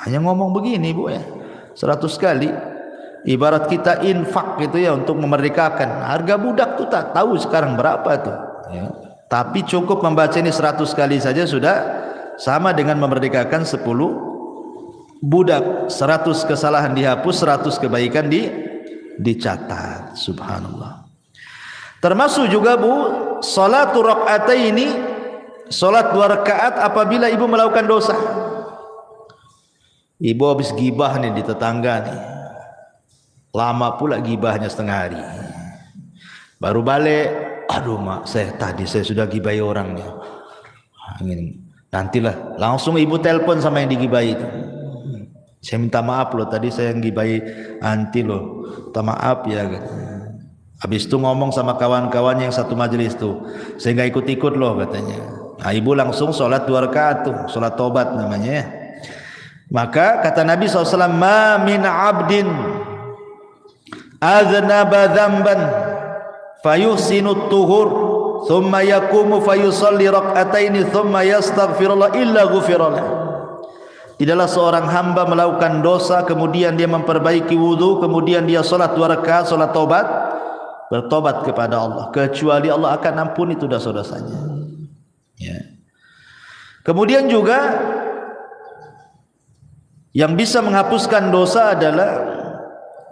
Hanya ngomong begini, Bu ya, 100 kali. Ibarat kita infak gitu ya, untuk memerdekakan. Harga budak tuh tak tahu sekarang berapa tuh ya. Tapi cukup membaca ini 100 kali saja sudah sama dengan memerdekakan 10 budak. 100 kesalahan dihapus, 100 kebaikan dicatat. Subhanallah. Termasuk juga, Bu, salatu rakaataini, salat 2 rakaat apabila ibu melakukan dosa. Ibu habis gibah nih di tetangga nih, lama pula gibahnya setengah hari, baru balik, aduh mak, saya sudah gibai orang nih, nantilah, langsung ibu telepon sama yang digibai itu, saya minta maaf loh, tadi saya yang gibai anti loh, minta maaf ya. Habis itu ngomong sama kawan-kawannya yang satu majelis tuh, saya nggak ikut-ikut loh katanya. Nah, ibu langsung sholat 2 rakaat tuh, sholat tobat namanya ya. Maka kata Nabi SAW, ma min abdin aznaba dzamban fayuhsinu tuhur thumma yaqumu fayusalli rak'ataini thumma yastaghfirullah illa ghufiralah. Tidaklah seorang hamba melakukan dosa kemudian dia memperbaiki wudu, kemudian dia salat 2 rakaat salat taubat, bertobat kepada Allah, kecuali Allah akan ampuni itu dosa-dosanya ya. Kemudian juga yang bisa menghapuskan dosa adalah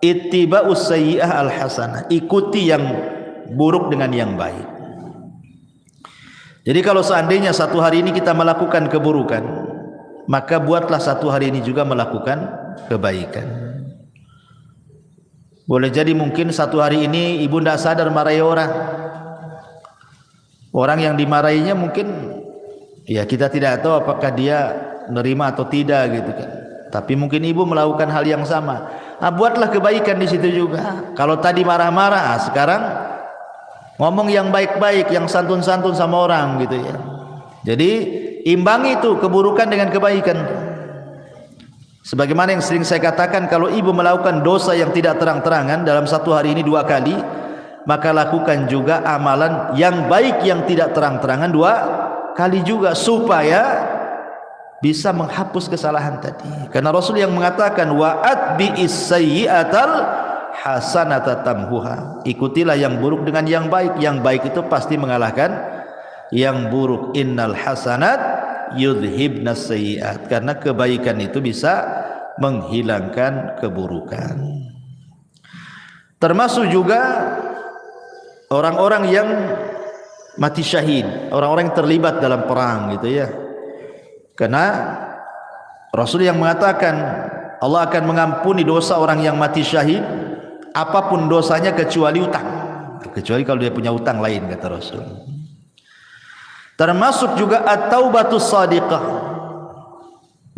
ittiba'us sayyi'ah al-hasanah, ikuti yang buruk dengan yang baik. Jadi kalau seandainya satu hari ini kita melakukan keburukan, maka buatlah satu hari ini juga melakukan kebaikan. Boleh jadi mungkin satu hari ini ibu tidak sadar marahi orang, orang yang dimarahinya mungkin ya kita tidak tahu apakah dia menerima atau tidak gitu kan. Tapi mungkin ibu melakukan hal yang sama. Buatlah kebaikan di situ juga. Kalau tadi marah-marah, sekarang ngomong yang baik-baik, yang santun-santun sama orang gitu ya. Jadi imbangi itu keburukan dengan kebaikan. Sebagaimana yang sering saya katakan, kalau ibu melakukan dosa yang tidak terang-terangan dalam satu hari ini 2 kali, maka lakukan juga amalan yang baik yang tidak terang-terangan 2 kali juga, supaya bisa menghapus kesalahan tadi. Karena Rasul yang mengatakan wa atbi'is sayyi'atal hasanata tamhuha. Ikutilah yang buruk dengan yang baik. Yang baik itu pasti mengalahkan yang buruk. Innal hasanat yudhibnas sayyi'at. Karena kebaikan itu bisa menghilangkan keburukan. Termasuk juga orang-orang yang mati syahid, orang-orang yang terlibat dalam perang gitu ya. Karena Rasul yang mengatakan Allah akan mengampuni dosa orang yang mati syahid apapun dosanya kecuali utang. Kecuali kalau dia punya utang lain, kata Rasul. Termasuk juga at-taubatus shadiqah.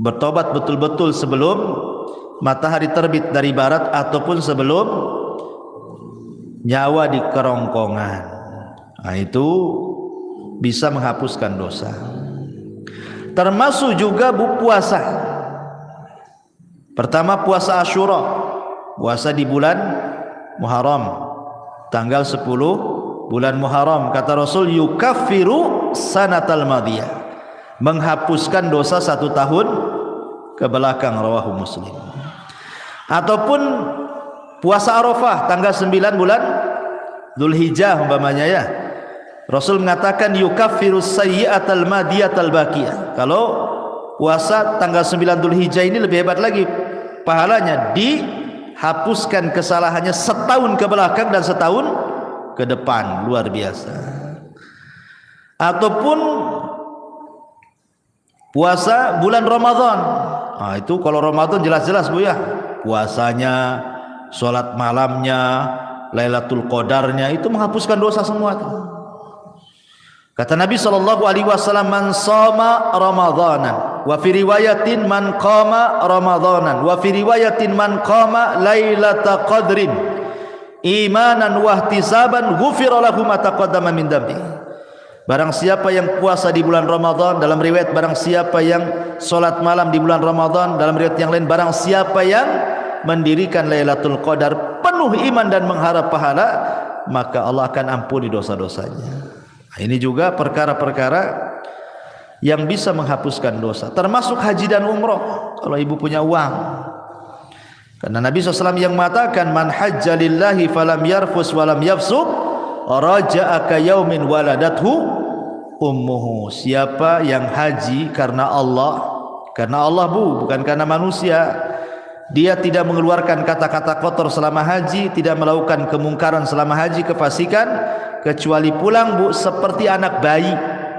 Bertobat betul-betul sebelum matahari terbit dari barat ataupun sebelum nyawa di kerongkongan. Nah, itu bisa menghapuskan dosa. Termasuk juga puasa. Pertama puasa Asyura, puasa di bulan Muharram, tanggal 10 bulan Muharram. Kata Rasul, yukaffiru sanatal madiyah, menghapuskan dosa 1 tahun ke belakang, rawahu Muslim. Ataupun puasa Arafah tanggal 9 bulan Dzulhijjah umpamanya ya. Rasul mengatakan yukaffirus sayyi'atal madiyatal baqiyah. Kalau puasa tanggal 9 Dzulhijjah ini lebih hebat lagi pahalanya, dihapuskan kesalahannya setahun ke belakang dan setahun ke depan, luar biasa. Ataupun puasa bulan Ramadan. Nah, itu kalau Ramadan jelas-jelas Bu ya. Puasanya, sholat malamnya, Lailatul Qadarnya, itu menghapuskan dosa semua tuh. Kata Nabi SAW, man shoma Ramadanan, wa fi riwayatin man qama Ramadanan, wa fi riwayatin man qama Lailatul Qadrin imanan wa ihtisaban ghufira lahu ma taqaddama min dhanbi. Barang siapa yang puasa di bulan Ramadan, dalam riwayat barang siapa yang sholat malam di bulan Ramadan, dalam riwayat yang lain barang siapa yang mendirikan Lailatul Qadar penuh iman dan mengharap pahala, maka Allah akan ampuni dosa-dosanya. Nah, ini juga perkara-perkara yang bisa menghapuskan dosa, termasuk haji dan umroh kalau ibu punya uang. Karena Nabi SAW yang mengatakan man hajja lillahi falam yarfus walam yafsuq raja'a ka yaumin waladathu ummuhu. Siapa yang haji karena Allah Bu, bukan karena manusia, dia tidak mengeluarkan kata-kata kotor selama haji, tidak melakukan kemungkaran selama haji, kefasikan, kecuali pulang Bu seperti anak bayi.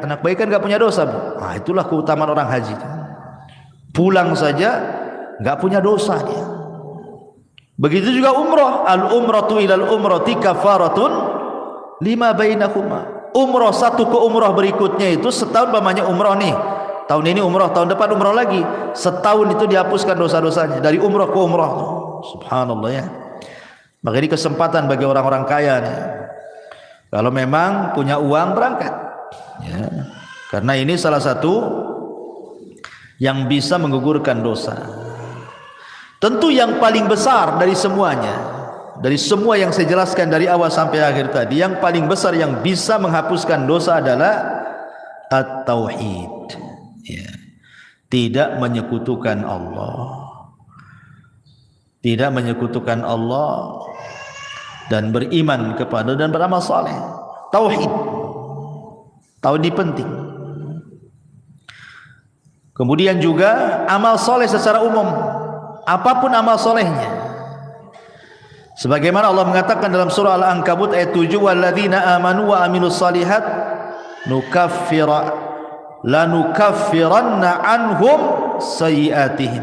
Anak bayi kan gak punya dosa Bu. Nah, itulah keutamaan orang haji. Pulang saja gak punya dosa dia. Begitu juga umroh. Al-umratu ilal umrati kafaratun lima bainahuma. Umroh satu ke umroh berikutnya itu setahun, bapaknya umroh nih, tahun ini umroh, tahun depan umroh lagi, setahun itu dihapuskan dosa-dosanya dari umroh ke umroh. Subhanallah ya. Maka ini kesempatan bagi orang-orang kaya nih, kalau memang punya uang berangkat ya. Karena ini salah satu yang bisa menggugurkan dosa. Tentu yang paling besar dari semuanya, dari semua yang saya jelaskan dari awal sampai akhir tadi, yang paling besar yang bisa menghapuskan dosa adalah at-tauhid ya. Tidak menyekutukan Allah, tidak menyekutukan Allah, dan beriman kepada dan beramal saleh. Tauhid, tauhid ini penting. Kemudian juga amal saleh secara umum, apapun amal solehnya, sebagaimana Allah mengatakan dalam surah Al-Ankabut ayat 7, walladzina amanu wa amilus solihat lanukaffiranna anhum sayyiatihim.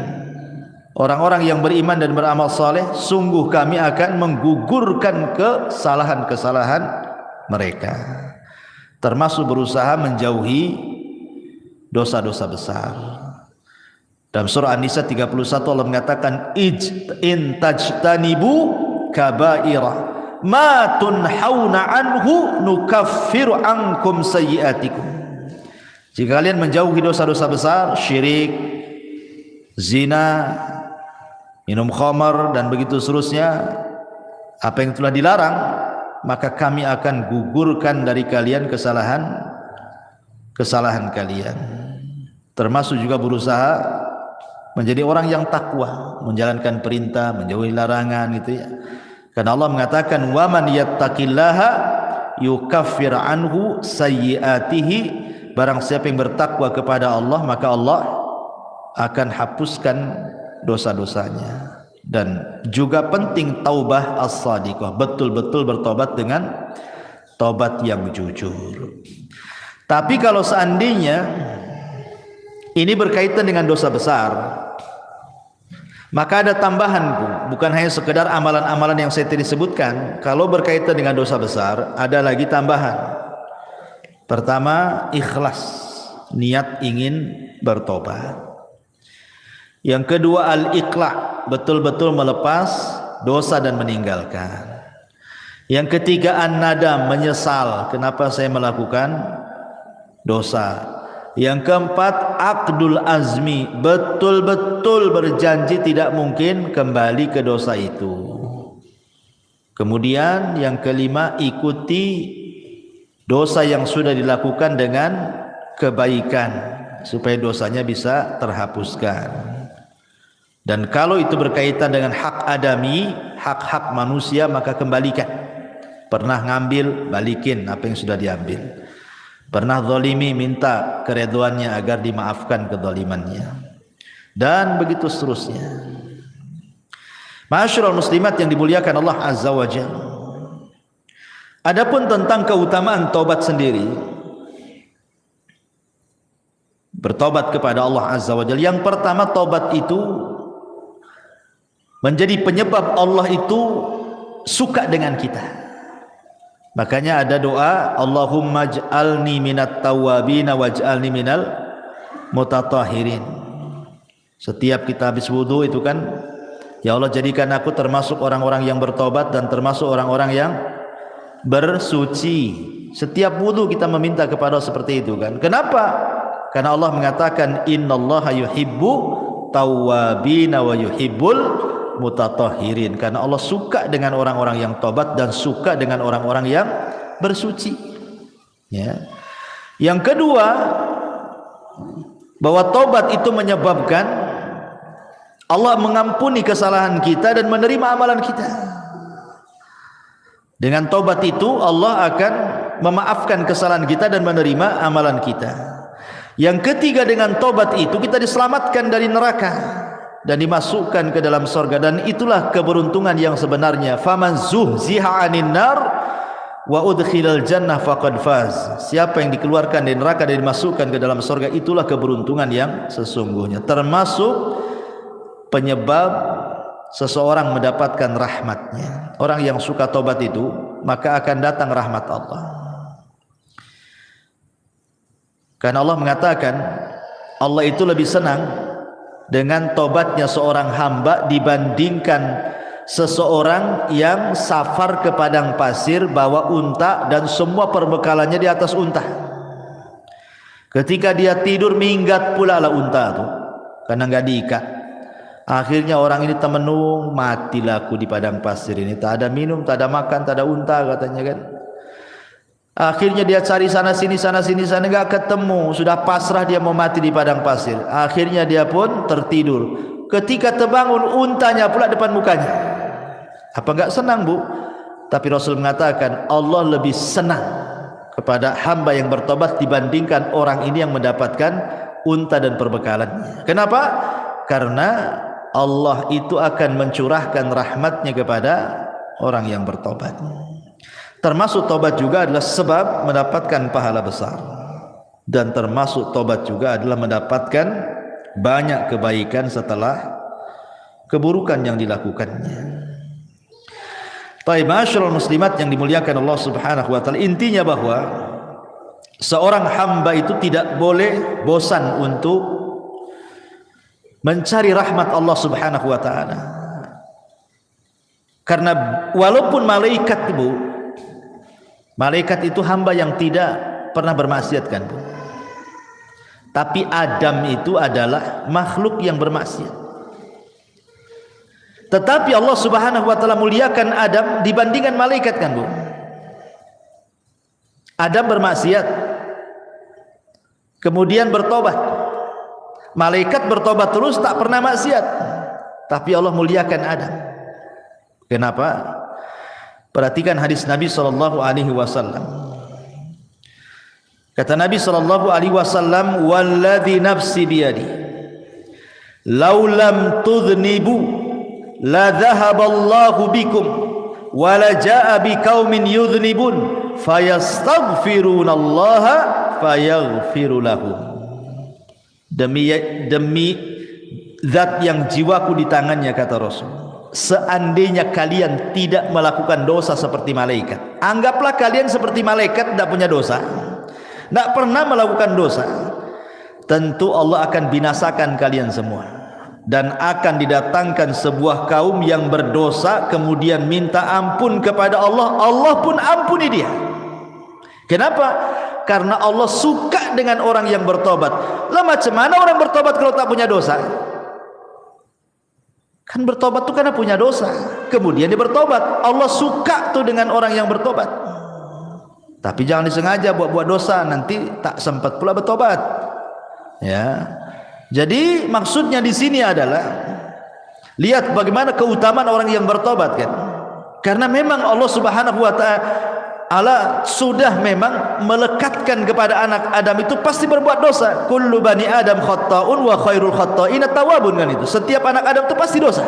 Orang-orang yang beriman dan beramal saleh, sungguh kami akan menggugurkan kesalahan-kesalahan mereka, termasuk berusaha menjauhi dosa-dosa besar. Dalam surah An-Nisa 31 Allah mengatakan in tajtanibu kabaira ma tunhauna anhu nukaffiru ankum sayyiatikum. Jika kalian menjauhi dosa-dosa besar, syirik, zina, minum khamar dan begitu seterusnya, apa yang telah dilarang, maka kami akan gugurkan dari kalian kesalahan kalian. Termasuk juga berusaha menjadi orang yang takwa, menjalankan perintah, menjauhi larangan gitu ya. Karena Allah mengatakan wa man yattaqillaha yukaffir anhu sayyiatihi, barang siapa yang bertakwa kepada Allah maka Allah akan hapuskan dosa-dosanya. Dan juga penting taubah as-sadiqah, betul-betul bertobat dengan tobat yang jujur. Tapi kalau seandainya ini berkaitan dengan dosa besar, maka ada tambahan, bukan hanya sekedar amalan-amalan yang saya tadi sebutkan. Kalau berkaitan dengan dosa besar, ada lagi tambahan. Pertama, ikhlas, niat ingin bertobat. Yang kedua, al-iqla', betul-betul melepas dosa dan meninggalkan. Yang ketiga, an-nadam, menyesal kenapa saya melakukan dosa. Yang keempat, aqdul azmi, betul-betul berjanji tidak mungkin kembali ke dosa itu. Kemudian yang kelima, ikuti dosa yang sudah dilakukan dengan kebaikan supaya dosanya bisa terhapuskan. Dan kalau itu berkaitan dengan hak adami, hak-hak manusia, maka kembalikan. Pernah ngambil, balikin apa yang sudah diambil. Pernah zalimi, minta keridhaannya agar dimaafkan kezalimannya. Dan begitu seterusnya. Ma'asyiral muslimat yang dimuliakan Allah Azza wa Jalla. Adapun tentang keutamaan taubat sendiri, bertobat kepada Allah Azza wa Jalla, yang pertama, taubat itu menjadi penyebab Allah itu suka dengan kita. Makanya ada doa, Allahumma ij'alni minat tawwabin waj'alni minal mutatahhirin. Setiap kita habis wudu itu kan, ya Allah jadikan aku termasuk orang-orang yang bertobat dan termasuk orang-orang yang bersuci. Setiap wudu kita meminta kepada Allah seperti itu kan. Kenapa? Karena Allah mengatakan innallaha yuhibbu tawwabin wa yuhibbul mutatahhirin, karena Allah suka dengan orang-orang yang tobat dan suka dengan orang-orang yang bersuci. Ya. Yang kedua, bahwa tobat itu menyebabkan Allah mengampuni kesalahan kita dan menerima amalan kita. Dengan tobat itu Allah akan memaafkan kesalahan kita dan menerima amalan kita. Yang ketiga, dengan tobat itu kita diselamatkan dari neraka dan dimasukkan ke dalam surga, dan itulah keberuntungan yang sebenarnya. Faman zuhziha 'anil nar wa udkhilal jannah faqad faz. Siapa yang dikeluarkan dari neraka dan dimasukkan ke dalam surga, itulah keberuntungan yang sesungguhnya. Termasuk penyebab seseorang mendapatkan rahmatnya. Orang yang suka tobat itu, maka akan datang rahmat Allah. Karena Allah mengatakan Allah itu lebih senang dengan tobatnya seorang hamba dibandingkan seseorang yang safar ke padang pasir bawa unta dan semua perbekalannya di atas unta. Ketika dia tidur, minggat pula lah unta itu karena nggak diikat. Akhirnya orang ini temenung, matilah aku di padang pasir ini, tak ada minum, tak ada makan, tak ada unta katanya kan. Akhirnya dia cari sana sini enggak ketemu, sudah pasrah dia mau mati di padang pasir. Akhirnya dia pun tertidur. Ketika terbangun, untanya pula depan mukanya. Apa enggak senang, Bu? Tapi Rasul mengatakan Allah lebih senang kepada hamba yang bertobat dibandingkan orang ini yang mendapatkan unta dan perbekalannya. Kenapa? Karena Allah itu akan mencurahkan rahmatnya kepada orang yang bertobat. Termasuk tobat juga adalah sebab mendapatkan pahala besar, dan termasuk tobat juga adalah mendapatkan banyak kebaikan setelah keburukan yang dilakukannya. Baik, ma'asyiral muslimat yang dimuliakan Allah Subhanahu wa taala, intinya bahwa seorang hamba itu tidak boleh bosan untuk mencari rahmat Allah Subhanahu wa taala. Karena walaupun malaikat, Bu, malaikat itu hamba yang tidak pernah bermaksiat kan, Bu. Tapi Adam itu adalah makhluk yang bermaksiat. Tetapi Allah Subhanahu wa taala muliakan Adam dibandingkan malaikat kan, Bu. Adam bermaksiat, kemudian bertobat. Malaikat bertobat terus, tak pernah maksiat. Tapi Allah muliakan Adam. Kenapa? Perhatikan hadis Nabi sallallahu alaihi wasallam. Kata Nabi sallallahu alaihi wasallam, "Walladzi nafsi biyadi, law lam tudhnibu la dhahaballahu bikum wa la jaa biqaumin yudhnibun fayastaghfirunallaha fayaghfiru lahum." Demi zat yang jiwaku di tangannya, kata Rasul, seandainya kalian tidak melakukan dosa seperti malaikat, anggaplah kalian seperti malaikat, tidak punya dosa, tidak pernah melakukan dosa, tentu Allah akan binasakan kalian semua, dan akan didatangkan sebuah kaum yang berdosa kemudian minta ampun kepada Allah, Allah pun ampuni dia. Kenapa? Karena Allah suka dengan orang yang bertobat. Lah macam mana orang bertobat kalau tak punya dosa? Kan bertobat tu karena punya dosa, kemudian dia bertobat. Allah suka tu dengan orang yang bertobat. Tapi jangan disengaja buat dosa, nanti tak sempat pula bertobat. Ya. Jadi maksudnya di sini adalah lihat bagaimana keutamaan orang yang bertobat kan. Karena memang Allah Subhanahu wa taala sudah memang melekatkan kepada anak Adam itu pasti berbuat dosa. Kullu bani Adam khata'un wa khairul khata'in at-tawwabun, kan itu. Setiap anak Adam itu pasti dosa.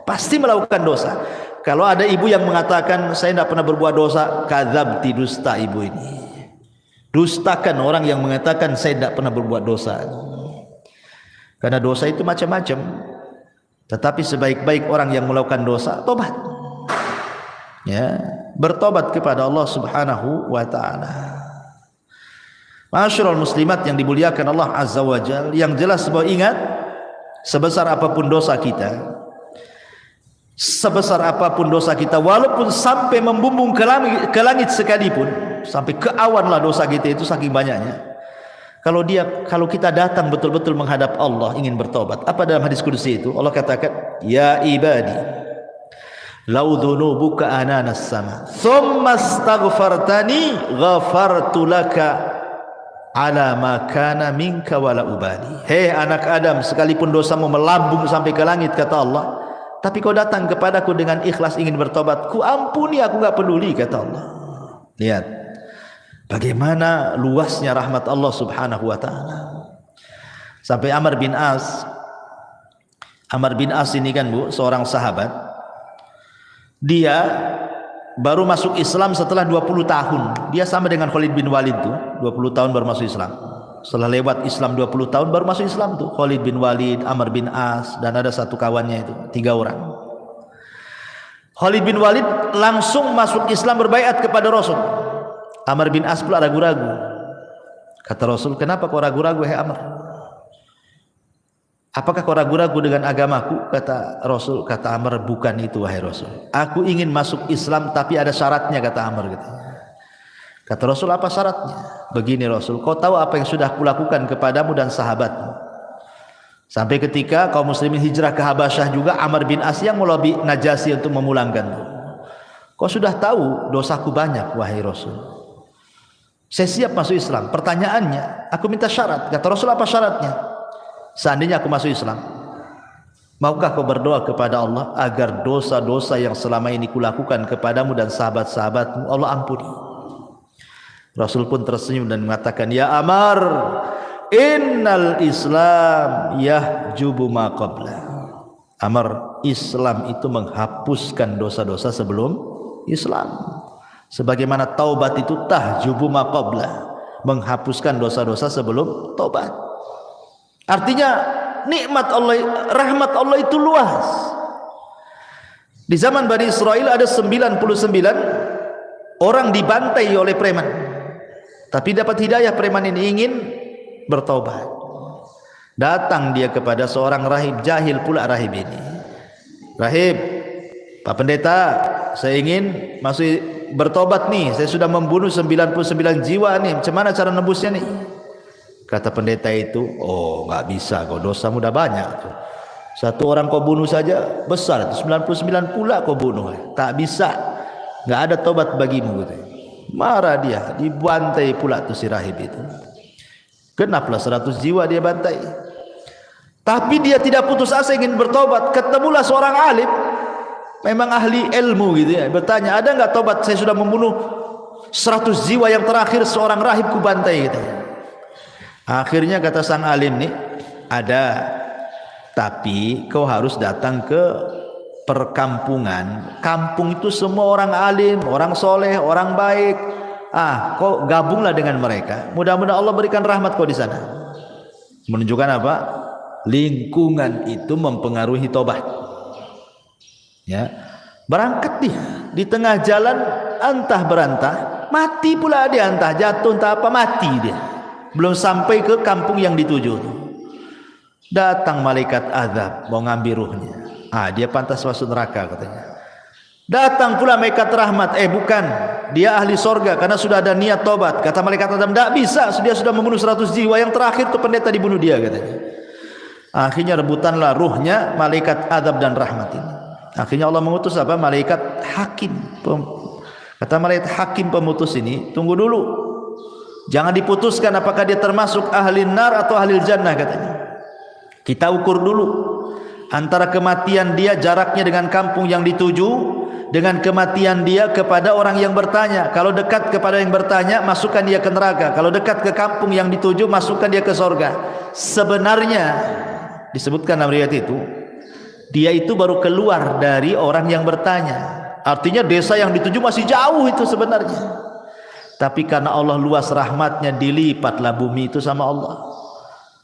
Pasti melakukan dosa. Kalau ada ibu yang mengatakan saya tidak pernah berbuat dosa, kadzabti, dusta ibu ini. Dustakan orang yang mengatakan saya tidak pernah berbuat dosa. Karena dosa itu macam-macam. Tetapi sebaik-baik orang yang melakukan dosa, tobat. Ya, bertobat kepada Allah Subhanahu wa taala. Ma'asyiral muslimat yang dimuliakan Allah Azza wa Jalla, yang jelas bahwa ingat, sebesar apapun dosa kita, walaupun sampai membumbung ke langit sekalipun, sampai ke awan lah dosa kita itu saking banyaknya. Kalau kita datang betul-betul menghadap Allah ingin bertobat, apa dalam hadis qudsi itu? Allah katakan, "Ya ibadi, lau dhunubuka ananas sama, thumma astaghfartani ghafartu laka ala ma kana minka wala ubali." Hei anak Adam, sekalipun dosamu melambung sampai ke langit, kata Allah, tapi kau datang kepadaku dengan ikhlas ingin bertobat, ku ampuni, aku enggak peduli, kata Allah. Lihat bagaimana luasnya rahmat Allah Subhanahu wa taala. Sampai Amr bin As ini kan Bu, seorang sahabat, dia baru masuk Islam setelah 20 tahun. Dia sama dengan Khalid bin Walid tuh, 20 tahun baru masuk Islam. Setelah lewat Islam 20 tahun baru masuk Islam tuh, Khalid bin Walid, Amr bin As, dan ada satu kawannya itu, 3 orang. Khalid bin Walid langsung masuk Islam, berbaiat kepada Rasul. Amr bin As pula ragu-ragu. Kata Rasul, "Kenapa kau ragu-ragu, hai Amr? Apakah kau ragu-ragu dengan agamaku?" Kata Rasul, kata Amr, "Bukan itu wahai Rasul. Aku ingin masuk Islam tapi ada syaratnya," kata Amr gitu. Kata Rasul, "Apa syaratnya?" "Begini Rasul, kau tahu apa yang sudah kulakukan kepadamu dan sahabatmu. Sampai ketika kaum muslimin hijrah ke Habasyah juga, Amr bin As yang melobi Najasyi untuk memulangkan. Kau sudah tahu dosaku banyak wahai Rasul. Saya siap masuk Islam. Pertanyaannya, aku minta syarat." Kata Rasul, "Apa syaratnya?" "Seandainya aku masuk Islam, maukah kau berdoa kepada Allah agar dosa-dosa yang selama ini kulakukan kepadamu dan sahabat-sahabatmu Allah ampuni?" Rasul pun tersenyum dan mengatakan, "Ya Amr, innal Islam yahjubu ma qabla." Amr, Islam itu menghapuskan dosa-dosa sebelum Islam. Sebagaimana taubat itu tahjubu ma qabla, menghapuskan dosa-dosa sebelum taubat. Artinya nikmat Allah, rahmat Allah itu luas. Di zaman Bani Israel ada 99 orang dibantai oleh preman, tapi dapat hidayah. Preman ini ingin bertaubat. Datang dia kepada seorang rahib, jahil pula rahib ini. "Rahib, Pak Pendeta, saya ingin masuk bertobat nih. Saya sudah membunuh 99 jiwa nih. Macam mana cara nebusnya nih?" Kata pendeta itu, "Oh, nggak bisa, kau dosamu udah banyak tuh. Satu orang kau bunuh saja besar, 99 pula kau bunuh. Tak bisa, nggak ada tobat bagimu." Gitu. Marah dia, dibantai pula tuh si rahib itu. Genaplah 100 jiwa dia bantai. Tapi dia tidak putus asa ingin bertobat. Ketemulah seorang alim. memang ahli ilmu gitu ya, bertanya, ada nggak tobat, saya sudah membunuh 100 jiwa, yang terakhir seorang rahib ku bantai gitu. Akhirnya kata sang alim nih, ada, tapi kau harus datang ke perkampungan. Kampung itu semua orang alim, orang soleh, orang baik. Kau gabunglah dengan mereka. Mudah-mudahan Allah berikan rahmat kau di sana. Menunjukkan apa? Lingkungan itu mempengaruhi tobat. Ya, berangkat dia di tengah jalan, antah berantah, mati pula dia, entah jatuh entah apa, mati dia. Belum sampai ke kampung yang dituju, datang malaikat azab mau ngambil ruhnya. Dia pantas masuk neraka katanya. Datang pula malaikat rahmat, bukan, dia ahli sorga karena sudah ada niat tobat. Kata malaikat azab, tidak bisa, dia sudah membunuh 100 jiwa, yang terakhir itu pendeta dibunuh dia katanya. Akhirnya rebutanlah ruhnya malaikat azab dan rahmat ini. Akhirnya Allah mengutus apa? Malaikat hakim. Kata malaikat hakim pemutus ini, tunggu dulu, jangan diputuskan apakah dia termasuk ahli nar atau ahli jannah katanya. Kita ukur dulu antara kematian dia jaraknya dengan kampung yang dituju, dengan kematian dia kepada orang yang bertanya. Kalau dekat kepada yang bertanya, masukkan dia ke neraka. Kalau dekat ke kampung yang dituju, masukkan dia ke sorga. Sebenarnya disebutkan dalam riwayat itu, dia itu baru keluar dari orang yang bertanya. Artinya desa yang dituju masih jauh itu sebenarnya. Tapi karena Allah luas rahmatnya, dilipatlah bumi itu sama Allah.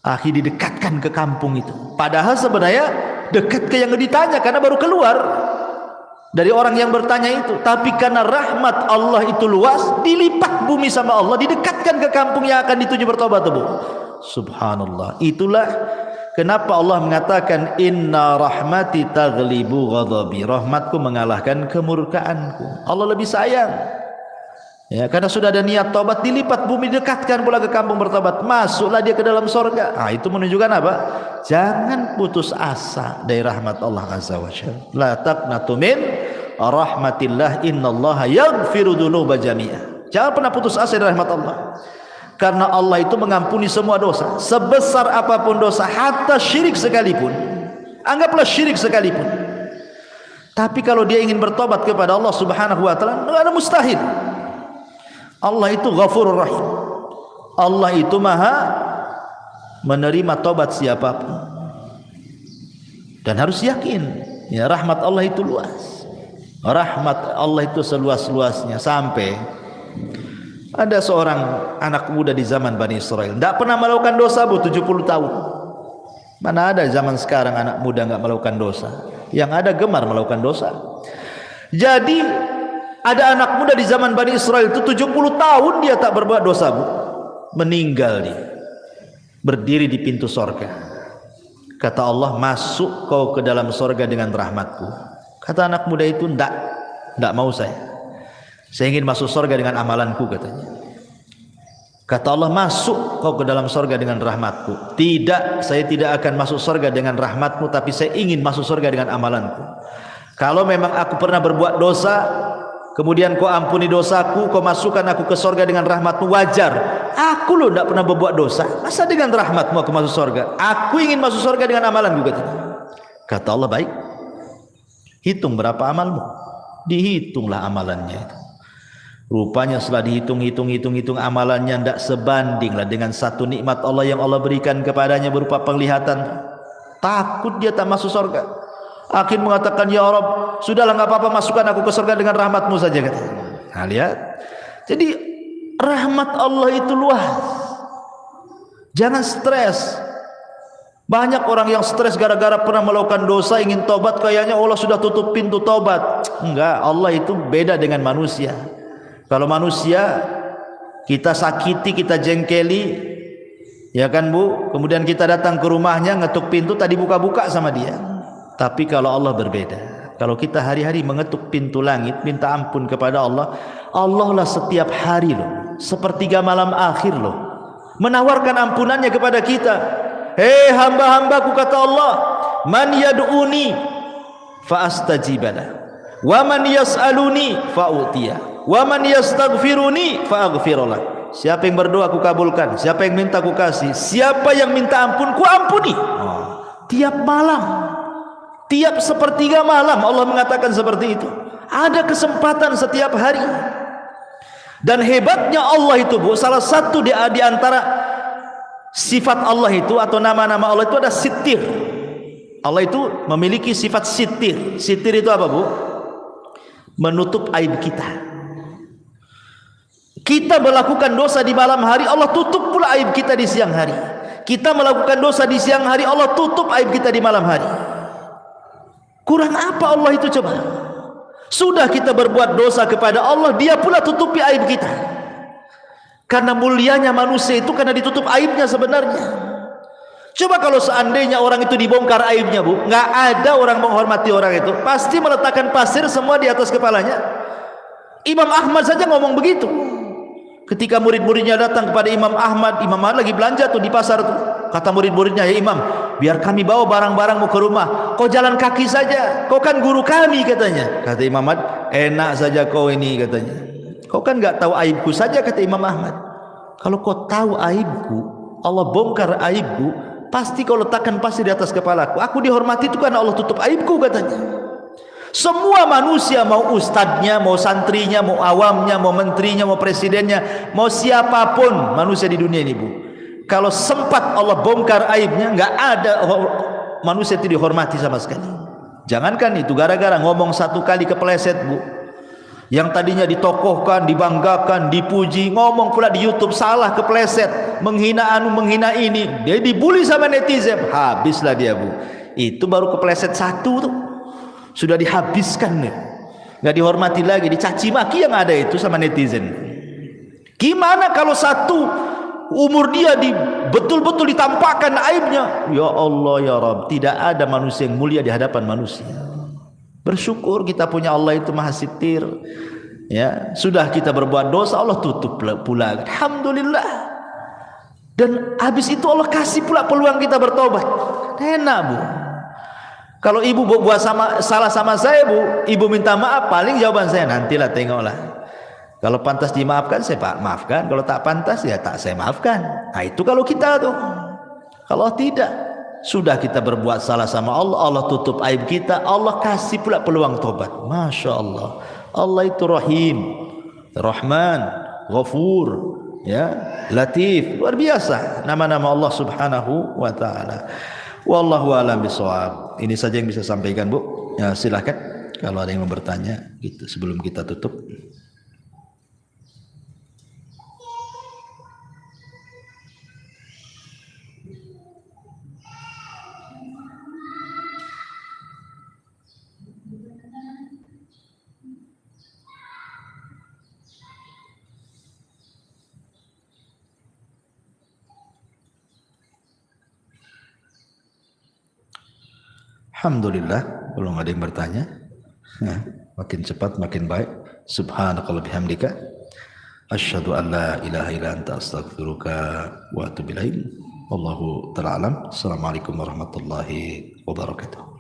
Akhirnya didekatkan ke kampung itu. Padahal sebenarnya dekat ke yang ditanya karena baru keluar dari orang yang bertanya itu. Tapi karena rahmat Allah itu luas, dilipat bumi sama Allah, didekatkan ke kampung yang akan dituju bertobat. Subhanallah. Itulah kenapa Allah mengatakan inna rahmati taghlibu ghadabi. Rahmatku mengalahkan kemurkaanku. Allah lebih sayang. Ya, karena sudah ada niat tobat, dilipat bumi, dekatkan pula ke kampung bertobat, masuklah dia ke dalam sorga. Itu menunjukkan apa? Jangan putus asa dari rahmat Allah Azza wa Jalla. La taqnatu min rahmatillah, innallaha yaghfiru dzunuba jami'a. Jangan pernah putus asa dari rahmat Allah, karena Allah itu mengampuni semua dosa, sebesar apapun dosa, hatta syirik sekalipun. Anggaplah syirik sekalipun. Tapi kalau dia ingin bertobat kepada Allah Subhanahu wa taala, enggak ada mustahil. Allah itu Ghafurur Rahim. Allah itu maha menerima tobat siapapun. Dan harus yakin, ya, rahmat Allah itu luas. Rahmat Allah itu seluas-luasnya, sampai ada seorang anak muda di zaman Bani Israel, tidak pernah melakukan dosa 70 tahun. Mana ada zaman sekarang anak muda nggak melakukan dosa? Yang ada gemar melakukan dosa. Jadi ada anak muda di zaman Bani Israel itu 70 tahun dia tak berbuat dosa, meninggal dia, berdiri di pintu sorga. Kata Allah, masuk kau ke dalam sorga dengan rahmatku. Kata anak muda itu, tidak mau saya ingin masuk sorga dengan amalanku katanya. Kata Allah, masuk kau ke dalam sorga dengan rahmatku. Tidak, saya tidak akan masuk sorga dengan rahmatmu, tapi saya ingin masuk sorga dengan amalanku. Kalau memang aku pernah berbuat dosa, kemudian kau ampuni dosaku, kau masukkan aku ke sorga dengan rahmatmu, wajar. Aku loh tidak pernah berbuat dosa, masa dengan rahmatmu aku masuk sorga? Aku ingin masuk sorga dengan amalanku katanya. Kata Allah, baik, hitung berapa amalmu. Dihitunglah amalannya itu. Rupanya setelah dihitung amalannya tidak sebandinglah dengan satu nikmat Allah yang Allah berikan kepadanya berupa penglihatan. Takut dia tak masuk sorga. Akhir mengatakan, ya Rabb, sudahlah, nggak apa-apa, masukkan aku ke surga dengan rahmatmu saja katanya. Nah, lihat, jadi rahmat Allah itu luas. Jangan stres. Banyak orang yang stres gara-gara pernah melakukan dosa, ingin tobat, kayaknya Allah sudah tutup pintu tobat. Enggak, Allah itu beda dengan manusia. Kalau manusia kita sakiti, kita jengkeli, ya kan Bu, kemudian kita datang ke rumahnya, ngetuk pintu, tadi buka-buka sama dia. Tapi kalau Allah berbeda. Kalau kita hari-hari mengetuk pintu langit, minta ampun kepada Allah, Allah lah setiap hari loh, sepertiga malam akhir loh, menawarkan ampunannya kepada kita. Hei hamba-hambaku, kata Allah, man yad'uni fa astajibala, wa man yas'aluni fa u'tiya, wa man yastaghfiruni fa aghfirullah. Siapa yang berdoa aku kabulkan, siapa yang minta aku kasih, siapa yang minta ampun ku ampuni. Tiap malam Tiap sepertiga malam Allah mengatakan seperti itu. Ada kesempatan setiap hari. Dan hebatnya Allah itu, Bu, salah satu di antara sifat Allah itu atau nama-nama Allah itu ada sitir. Allah itu memiliki sifat sitir. Sitir itu apa, Bu? Menutup aib kita. Kita melakukan dosa di malam hari, Allah tutup pula aib kita di siang hari. Kita melakukan dosa di siang hari, Allah tutup aib kita di malam hari. Kurang apa Allah itu coba? Sudah kita berbuat dosa kepada Allah, Dia pula tutupi aib kita. Karena mulianya manusia itu karena ditutup aibnya sebenarnya. Coba kalau seandainya orang itu dibongkar aibnya, Bu, nggak ada orang menghormati orang itu, pasti meletakkan pasir semua di atas kepalanya. Imam Ahmad saja ngomong begitu. Ketika murid-muridnya datang kepada Imam Ahmad lagi belanja tuh di pasar tuh. Kata murid-muridnya, "Ya Imam, biar kami bawa barang-barangmu ke rumah. Kau jalan kaki saja. Kau kan guru kami," katanya. Kata Imam Ahmad, "Enak saja kau ini," katanya. "Kau kan nggak tahu aibku saja," kata Imam Ahmad. "Kalau kau tahu aibku, Allah bongkar aibku, pasti kau letakkan pasir di atas kepalaku. Aku dihormati itu karena Allah tutup aibku," katanya. Semua manusia, mau ustadznya, mau santrinya, mau awamnya, mau menterinya, mau presidennya, mau siapapun manusia di dunia ini, Bu, kalau sempat Allah bongkar aibnya, nggak ada manusia itu dihormati sama sekali. Jangankan itu, gara-gara ngomong satu kali kepleset, Bu, yang tadinya ditokohkan, dibanggakan, dipuji, ngomong pula di YouTube salah, kepleset, menghina anu, menghina ini, dia dibully sama netizen, habislah dia, Bu. Itu baru kepleset satu tuh, sudah dihabiskan nih, nggak dihormati lagi, dicaci maki yang ada itu sama netizen. Gimana kalau satu umur dia betul-betul ditampakkan aibnya? Ya Allah ya Rabb, tidak ada manusia yang mulia di hadapan manusia. Bersyukur kita punya Allah itu maha sitir. Ya, sudah kita berbuat dosa, Allah tutup pula. Alhamdulillah. Dan habis itu Allah kasih pula peluang kita bertobat. Enak, Bu. Kalau ibu buat salah sama saya, Bu, ibu minta maaf, paling jawaban saya, nantilah, tengoklah. Kalau pantas dimaafkan, saya maafkan. Kalau tak pantas, ya tak saya maafkan. Nah itu kalau kita tuh. Kalau tidak, sudah kita berbuat salah sama Allah, Allah tutup aib kita, Allah kasih pula peluang tobat. Masya Allah. Allah itu Rahim, Rahman, Ghafur, ya, Latif, luar biasa nama-nama Allah Subhanahu wa taala. Wallahu a'lam bishawab. Ini saja yang bisa sampaikan, Bu. Ya, silakan kalau ada yang mau bertanya gitu sebelum kita tutup. Alhamdulillah, belum ada yang bertanya. Nah, makin cepat makin baik. Subhanakallah bihamdika, asyhadu an la ilaha illa anta astaghfiruka wa atubu ilaik. Wallahu ta'ala alam. Assalamualaikum warahmatullahi wabarakatuh.